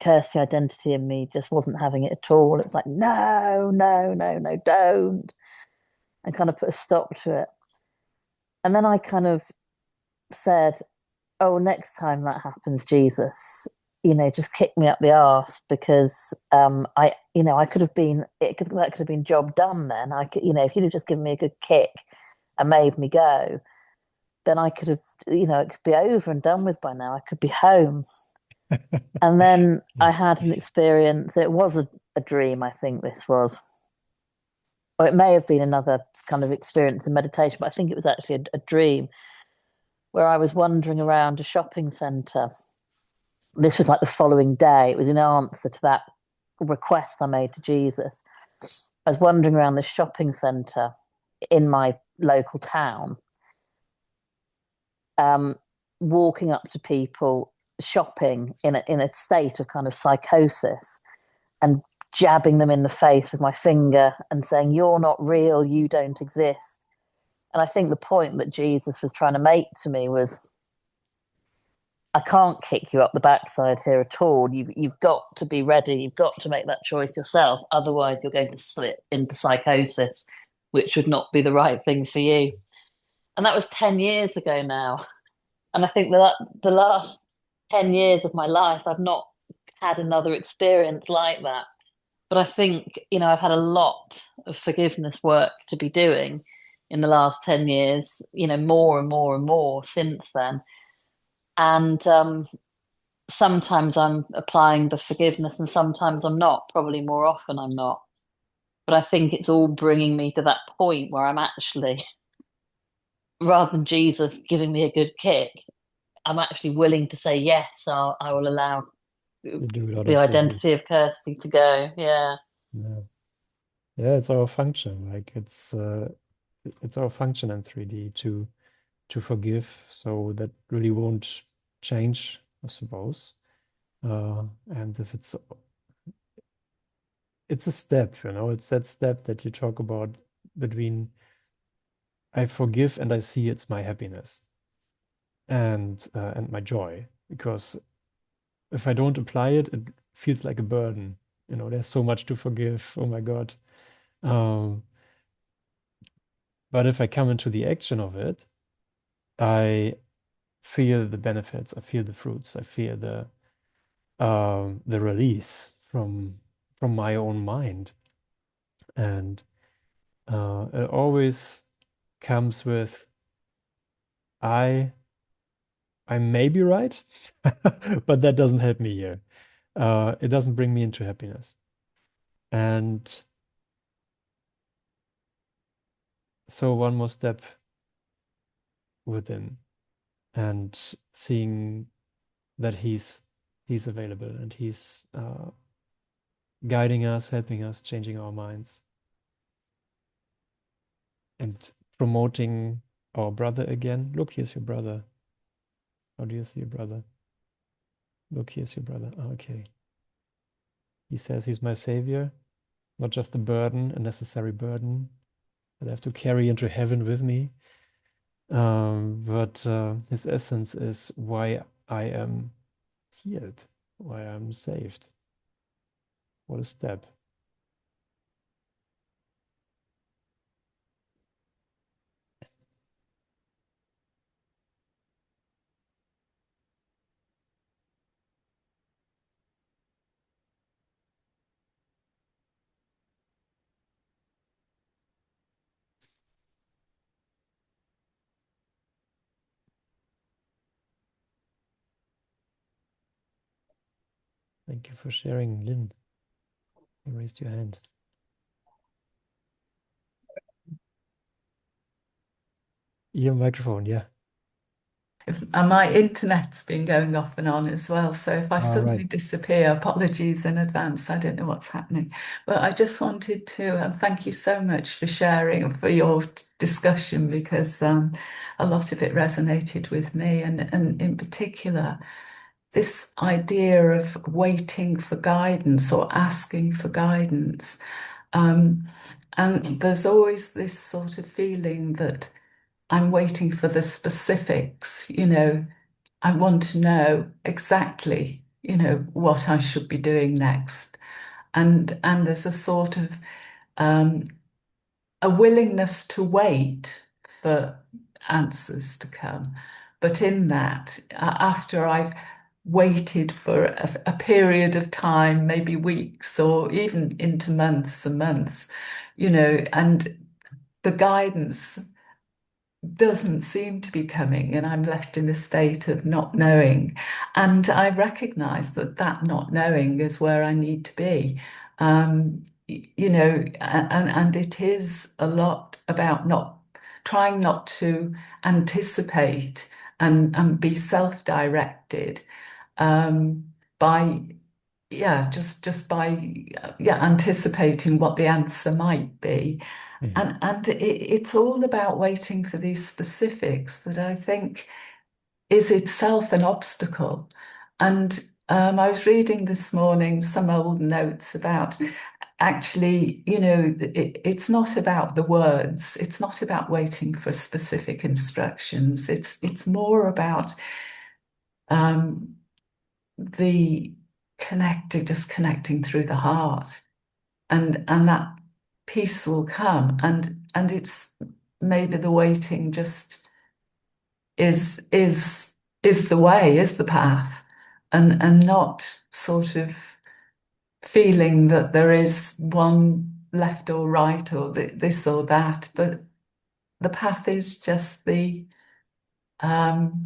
Kirsty identity in me just wasn't having it at all. It was like, no, no, no, no, don't. And kind of put a stop to it. And then I kind of said, "Oh, next time that happens, Jesus, just kick me up the arse, because I could have been, that could have been job done then. I could, if you'd have just given me a good kick and made me go, then I could have, it could be over and done with by now. I could be home." And then I had an experience. It was a dream, I think this was. or it may have been another kind of experience in meditation, but I think it was actually a dream where I was wandering around a shopping centre. This was like the following day. It was in answer to that request I made to Jesus. I was wandering around the shopping centre in my local town, walking up to people shopping in a state of kind of psychosis and jabbing them in the face with my finger and saying, "You're not real, you don't exist." And I think the point that Jesus was trying to make to me was, I can't kick you up the backside here at all. You've got to be ready. You've got to make that choice yourself. Otherwise, you're going to slip into psychosis, which would not be the right thing for you. And that was 10 years ago now. And I think that the last 10 years of my life, I've not had another experience like that. But I think, I've had a lot of forgiveness work to be doing in the last 10 years, more and more and more since then. And sometimes I'm applying the forgiveness and sometimes I'm not. Probably more often I'm not. But I think it's all bringing me to that point where I'm actually, rather than Jesus giving me a good kick, I'm actually willing to say, yes, I will allow You do a lot the of identity release. of Kirsty to go. Yeah. Yeah. Yeah, it's our function. Like it's our function in 3D to forgive, so that really won't change, I suppose. And if it's a step, it's that step that you talk about between I forgive and I see it's my happiness and my joy. Because if I don't apply it, it feels like a burden. There's so much to forgive. Oh my God. Um, but if I come into the action of it, I feel the benefits, I feel the fruits, I feel the release from my own mind. And it always comes with I may be right, but that doesn't help me here. It doesn't bring me into happiness. And so one more step within and seeing that he's available and he's guiding us, helping us, changing our minds, and promoting our brother again. Look, here's your brother. How do you see your brother? Look, here's your brother. Oh, okay. He says he's my savior, not just a burden, a necessary burden that I have to carry into heaven with me. But his essence is why I am healed, why I'm saved. What a step. Thank you for sharing, Lynn. You raised your hand. Your microphone, yeah. And my internet's been going off and on as well. So if I suddenly Right. disappear, apologies in advance. I don't know what's happening. But I just wanted to thank you so much for sharing, for your discussion, because a lot of it resonated with me. And in particular, this idea of waiting for guidance or asking for guidance. And there's always this sort of feeling that I'm waiting for the specifics, I want to know exactly, what I should be doing next. And there's a sort of a willingness to wait for answers to come. But in that, after I've waited for a period of time, maybe weeks or even into months and months, and the guidance doesn't seem to be coming, and I'm left in a state of not knowing. And I recognize that not knowing is where I need to be. you know, and it is a lot about not trying not to anticipate and be self-directed by just by anticipating what the answer might be. Mhm. And it's all about waiting for these specifics that I think is itself an obstacle. And I was reading this morning some old notes about actually, you know, it's not about the words. It's not about waiting for specific instructions. It's more about um, the just connecting through the heart, and that peace will come. And it's maybe the waiting just is is is the way, is the path, and not sort of feeling that there is one left or right or this or that, but the path is just the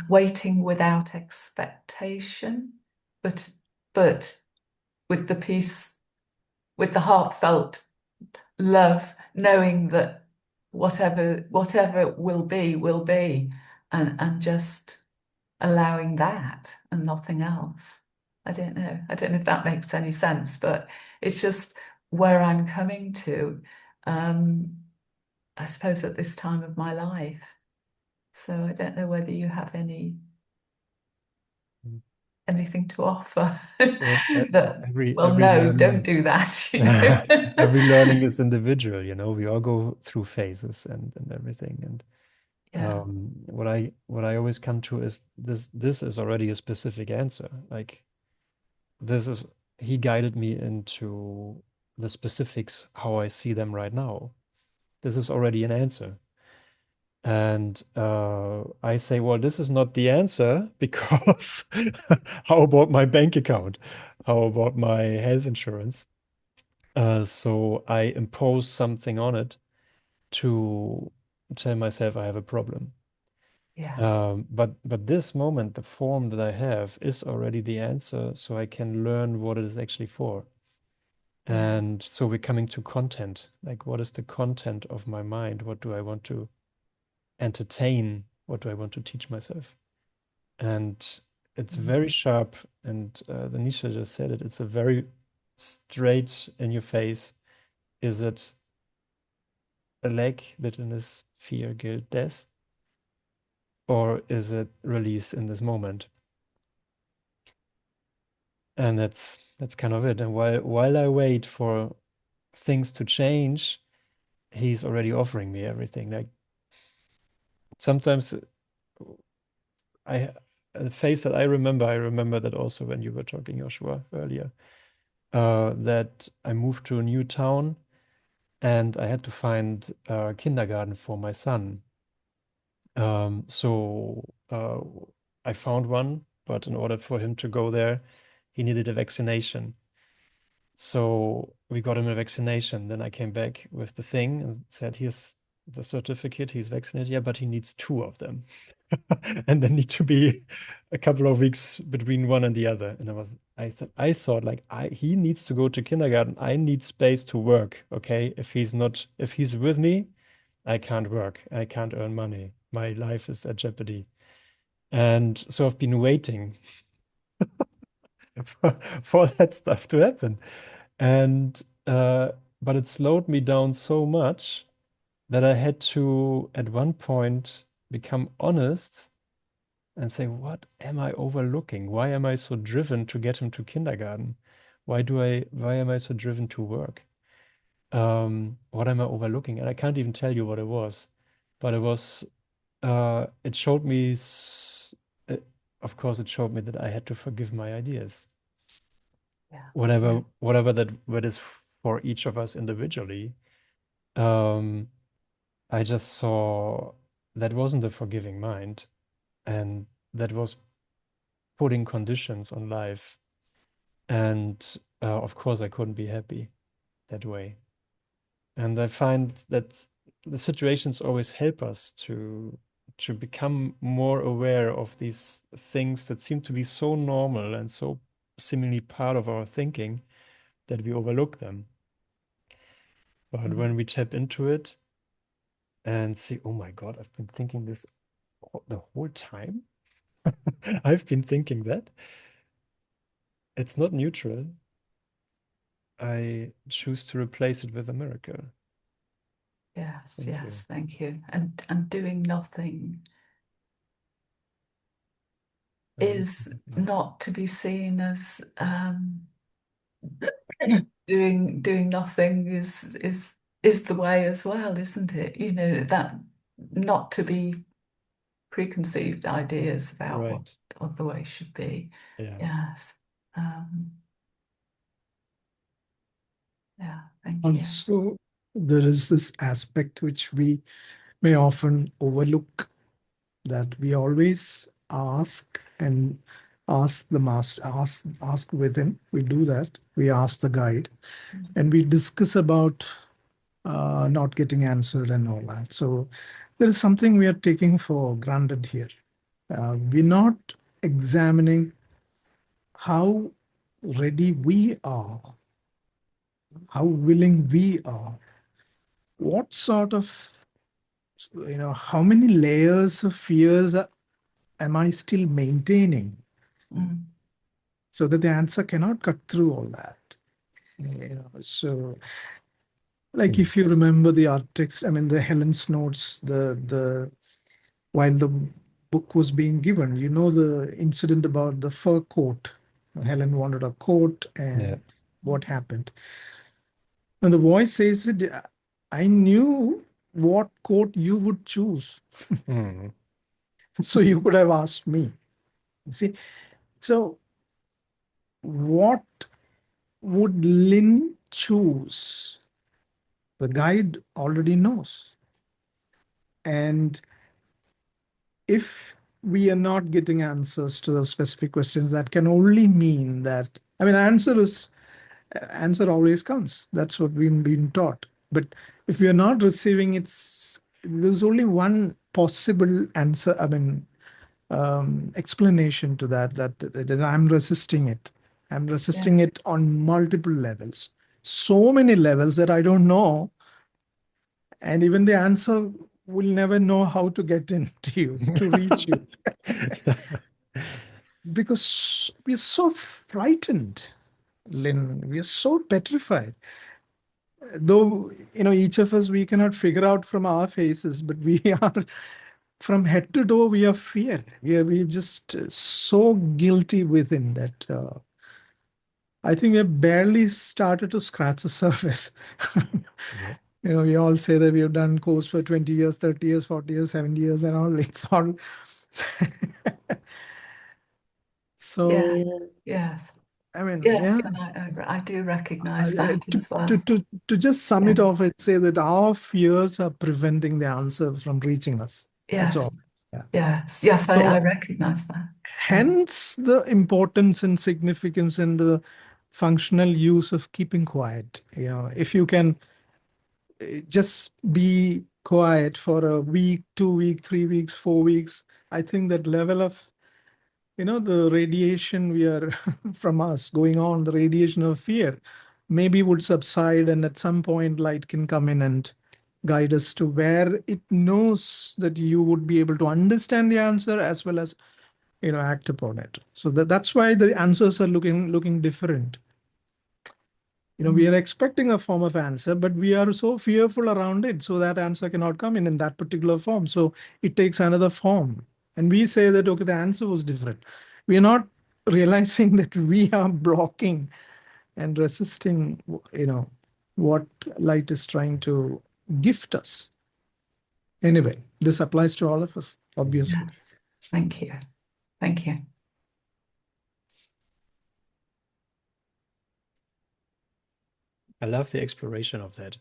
waiting without expectation, but but with the peace, with the heartfelt love, knowing that whatever will be, and just allowing that and nothing else. I don't know. I don't know if that makes any sense, but it's just where I'm coming to, um, I suppose, at this time of my life. So I don't know whether you have anything to offer Well, that, well, every no, don't learning do that, you know. every learning is individual, you know. We all go through phases and everything. And Yeah, what I always come to is this is already a specific answer. Like this is he guided me into the specifics how I see them right now. This is already an answer. And I say, well, this is not the answer because how about my bank account? How about my health insurance? So I impose something on it to tell myself I have a problem. yeah, But this moment, the form that I have is already the answer, so I can learn what it is actually for. yeah, And so we're coming to content. Like, what is the content of my mind? What do I want to entertain? What do I want to teach myself? And it's very sharp. And the Nisha just said it. It's a very straight in your face. Is it a lack, littleness, fear, guilt, death? Or is it release in this moment? And that's kind of it. And while I wait for things to change, he's already offering me everything. Like sometimes I a phase that I remember that also when you were talking, Joshua, earlier, that I moved to a new town and I had to find a kindergarten for my son. So I found one, but in order for him to go there, he needed a vaccination. So we got him a vaccination. Then I came back with the thing and said, here's the certificate. He's vaccinated. Yeah, but he needs two of them. And then need to be a couple of weeks between one and the other. And I thought like he needs to go to kindergarten. I need space to work. Okay. If he's with me, I can't work. I can't earn money. My life is at jeopardy. And so I've been waiting for that stuff to happen. And but it slowed me down so much that I had to at one point become honest and say, what am I overlooking? Why am I so driven to get him to kindergarten? Why am I so driven to work? What am I overlooking? And I can't even tell you what it was, but it showed me, uh, of course, it showed me that I had to forgive my ideas, yeah, yeah, whatever that is for each of us individually. Um, I just saw that wasn't a forgiving mind, and that was putting conditions on life. And of course, I couldn't be happy that way. And I find that the situations always help us to become more aware of these things that seem to be so normal and so seemingly part of our thinking that we overlook them. But when we tap into it and see, oh my God, I've been thinking this the whole time. I've been thinking that. It's not neutral. I choose to replace it with a miracle. Yes, Thank yes, you. thank you. And doing nothing And is not to be seen as doing nothing is the way as well, isn't it? You know, that not to be preconceived ideas about right. what the way should be. Yeah. Yes. Um, yeah, thank you. Also, there is this aspect which we may often overlook, that we always ask and ask the master, ask within. We do that. We ask the guide, and we discuss about not getting answered and all that. So there is something we are taking for granted here. We're not examining how ready we are, how willing we are, what sort of, how many layers of fears am I still maintaining, so that the answer cannot cut through all that. So like if you remember the art text, I mean the Helen's notes, the while the book was being given, the incident about the fur coat. Helen wanted a coat, and what happened. And the voice says that I knew what coat you would choose. So you could have asked me. See, so what would Lynn choose? The guide already knows. And if we are not getting answers to the specific questions, that can only mean that, I mean, answer always comes. That's what we've been taught. But if we are not receiving it, there's only one possible answer, I mean, explanation to that I'm resisting it. I'm resisting it on multiple levels. So many levels that I don't know. And even the answer will never know how to get into you, to reach you. Because we're so frightened, Lynn. We are so petrified. Though, each of us, we cannot figure out from our faces, but we are, from head to toe, we are fear. We just so guilty within that. I think we have barely started to scratch the surface. Yeah. We all say that we have done course for 20 years, 30 years, 40 years, 70 years, and all. It's all. So, Yes. I mean, Yes, yeah. and I do recognize that To, as well. to just sum it off, I'd say that our fears are preventing the answer from reaching us. That's Yes. all. Yeah. Yes, So, I recognize that. hence the importance and significance in the functional use of keeping quiet. If you can just be quiet for a week, 2 week, 3 weeks, 4 weeks, I think that level of, the radiation we are from us going on, the radiation of fear, maybe would subside, and at some point light can come in and guide us to where it knows that you would be able to understand the answer as well as act upon it. So that's why the answers are looking different. We are expecting a form of answer, but we are so fearful around it, so that answer cannot come in that particular form. So it takes another form. And we say that, okay, the answer was different. We are not realizing that we are blocking and resisting, what light is trying to gift us. Anyway, this applies to all of us, obviously. Yeah. Thank you. Thank you. I love the exploration of that.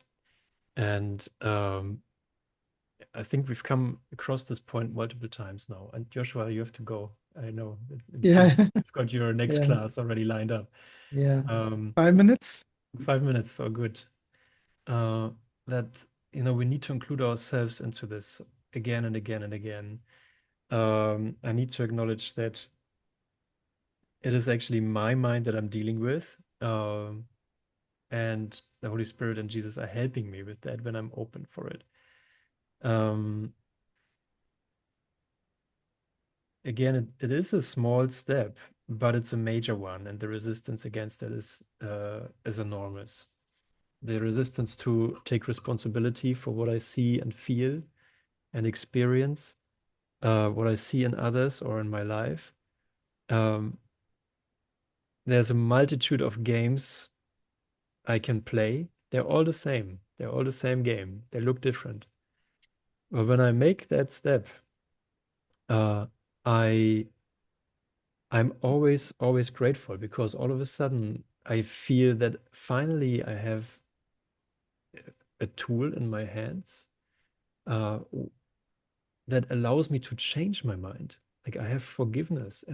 And I think we've come across this point multiple times now. And Joshua, you have to go. I know that you've got your next class already lined up. Yeah. 5 minutes? 5 minutes, so good. That, we need to include ourselves into this again and again and again. I need to acknowledge that it is actually my mind that I'm dealing with. and the Holy Spirit and Jesus are helping me with that when I'm open for it. Again, it is a small step, but it's a major one, and the resistance against that is enormous. The resistance to take responsibility for what I see and feel and experience, what I see in others or in my life. There's a multitude of games I can play. They're all the same. They're all the same game. They look different. But when I make that step, I'm always grateful, because all of a sudden I feel that finally I have a tool in my hands that allows me to change my mind. Like, I have forgiveness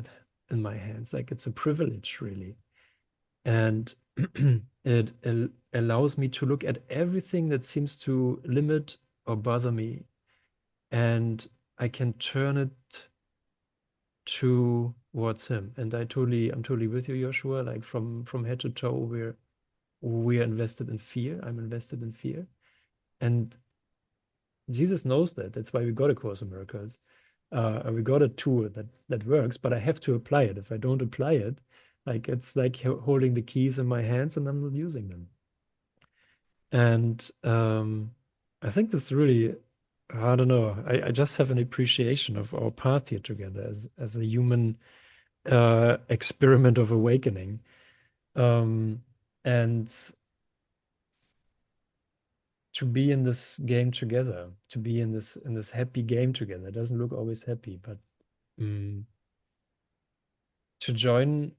in my hands. Like, it's a privilege, really. And it allows me to look at everything that seems to limit or bother me, and I can turn it towards him. And I'm totally with you, Joshua. Like, from head to toe, we're invested in fear. I'm invested in fear. And Jesus knows that. That's why we got A Course in Miracles. We got a tool that works, but I have to apply it. If I don't apply it, like, it's like holding the keys in my hands and I'm not using them. And I think that's really, I don't know, I just have an appreciation of our path here together as a human experiment of awakening. And to be in this game together, to be in this happy game together. It doesn't look always happy, but to join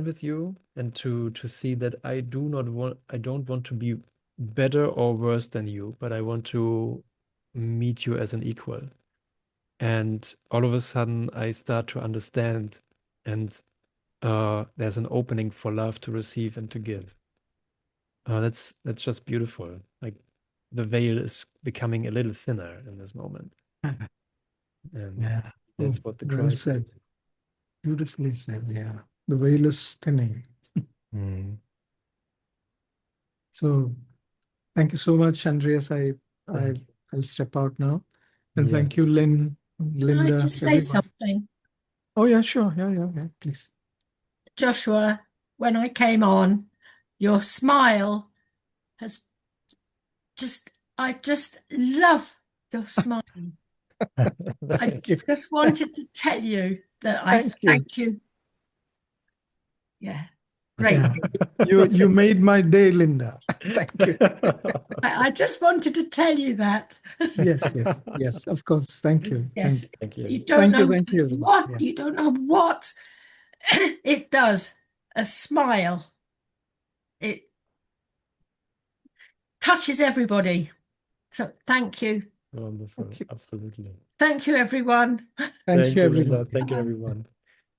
with you, and to see that I don't want to be better or worse than you, but I want to meet you as an equal. And all of a sudden I start to understand, and there's an opening for love to receive and to give. That's just beautiful. Like, the veil is becoming a little thinner in this moment. And Yeah. that's Oh, what the well Christ said. is. Beautifully said. Yeah. The veil is thinning. Mm. So thank you so much, Andreas. Thank you. I'll step out now. And thank Yes. you, Lynn, Can I Linda, just say everyone. something? Oh, yeah, sure. Yeah, please. Joshua, when I came on, your smile has I just love your smile. I Thank you. just wanted to tell you that I Thank you. thank you. Yeah, great. Yeah. You made my day, Linda. Thank you. I just wanted to tell you that. Yes, of course. Thank you. Yes. Thank you. You don't know Thank you. what Yeah. you don't know what it does. A smile. It touches everybody. So thank you. Wonderful. Thank you. Absolutely. Thank you, everyone. Thank you, Linda. everyone. Thank you, everyone.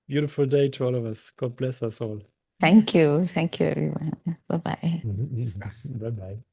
Beautiful day to all of us. God bless us all. Thank you. Thank you, everyone. Bye-bye. Bye-bye.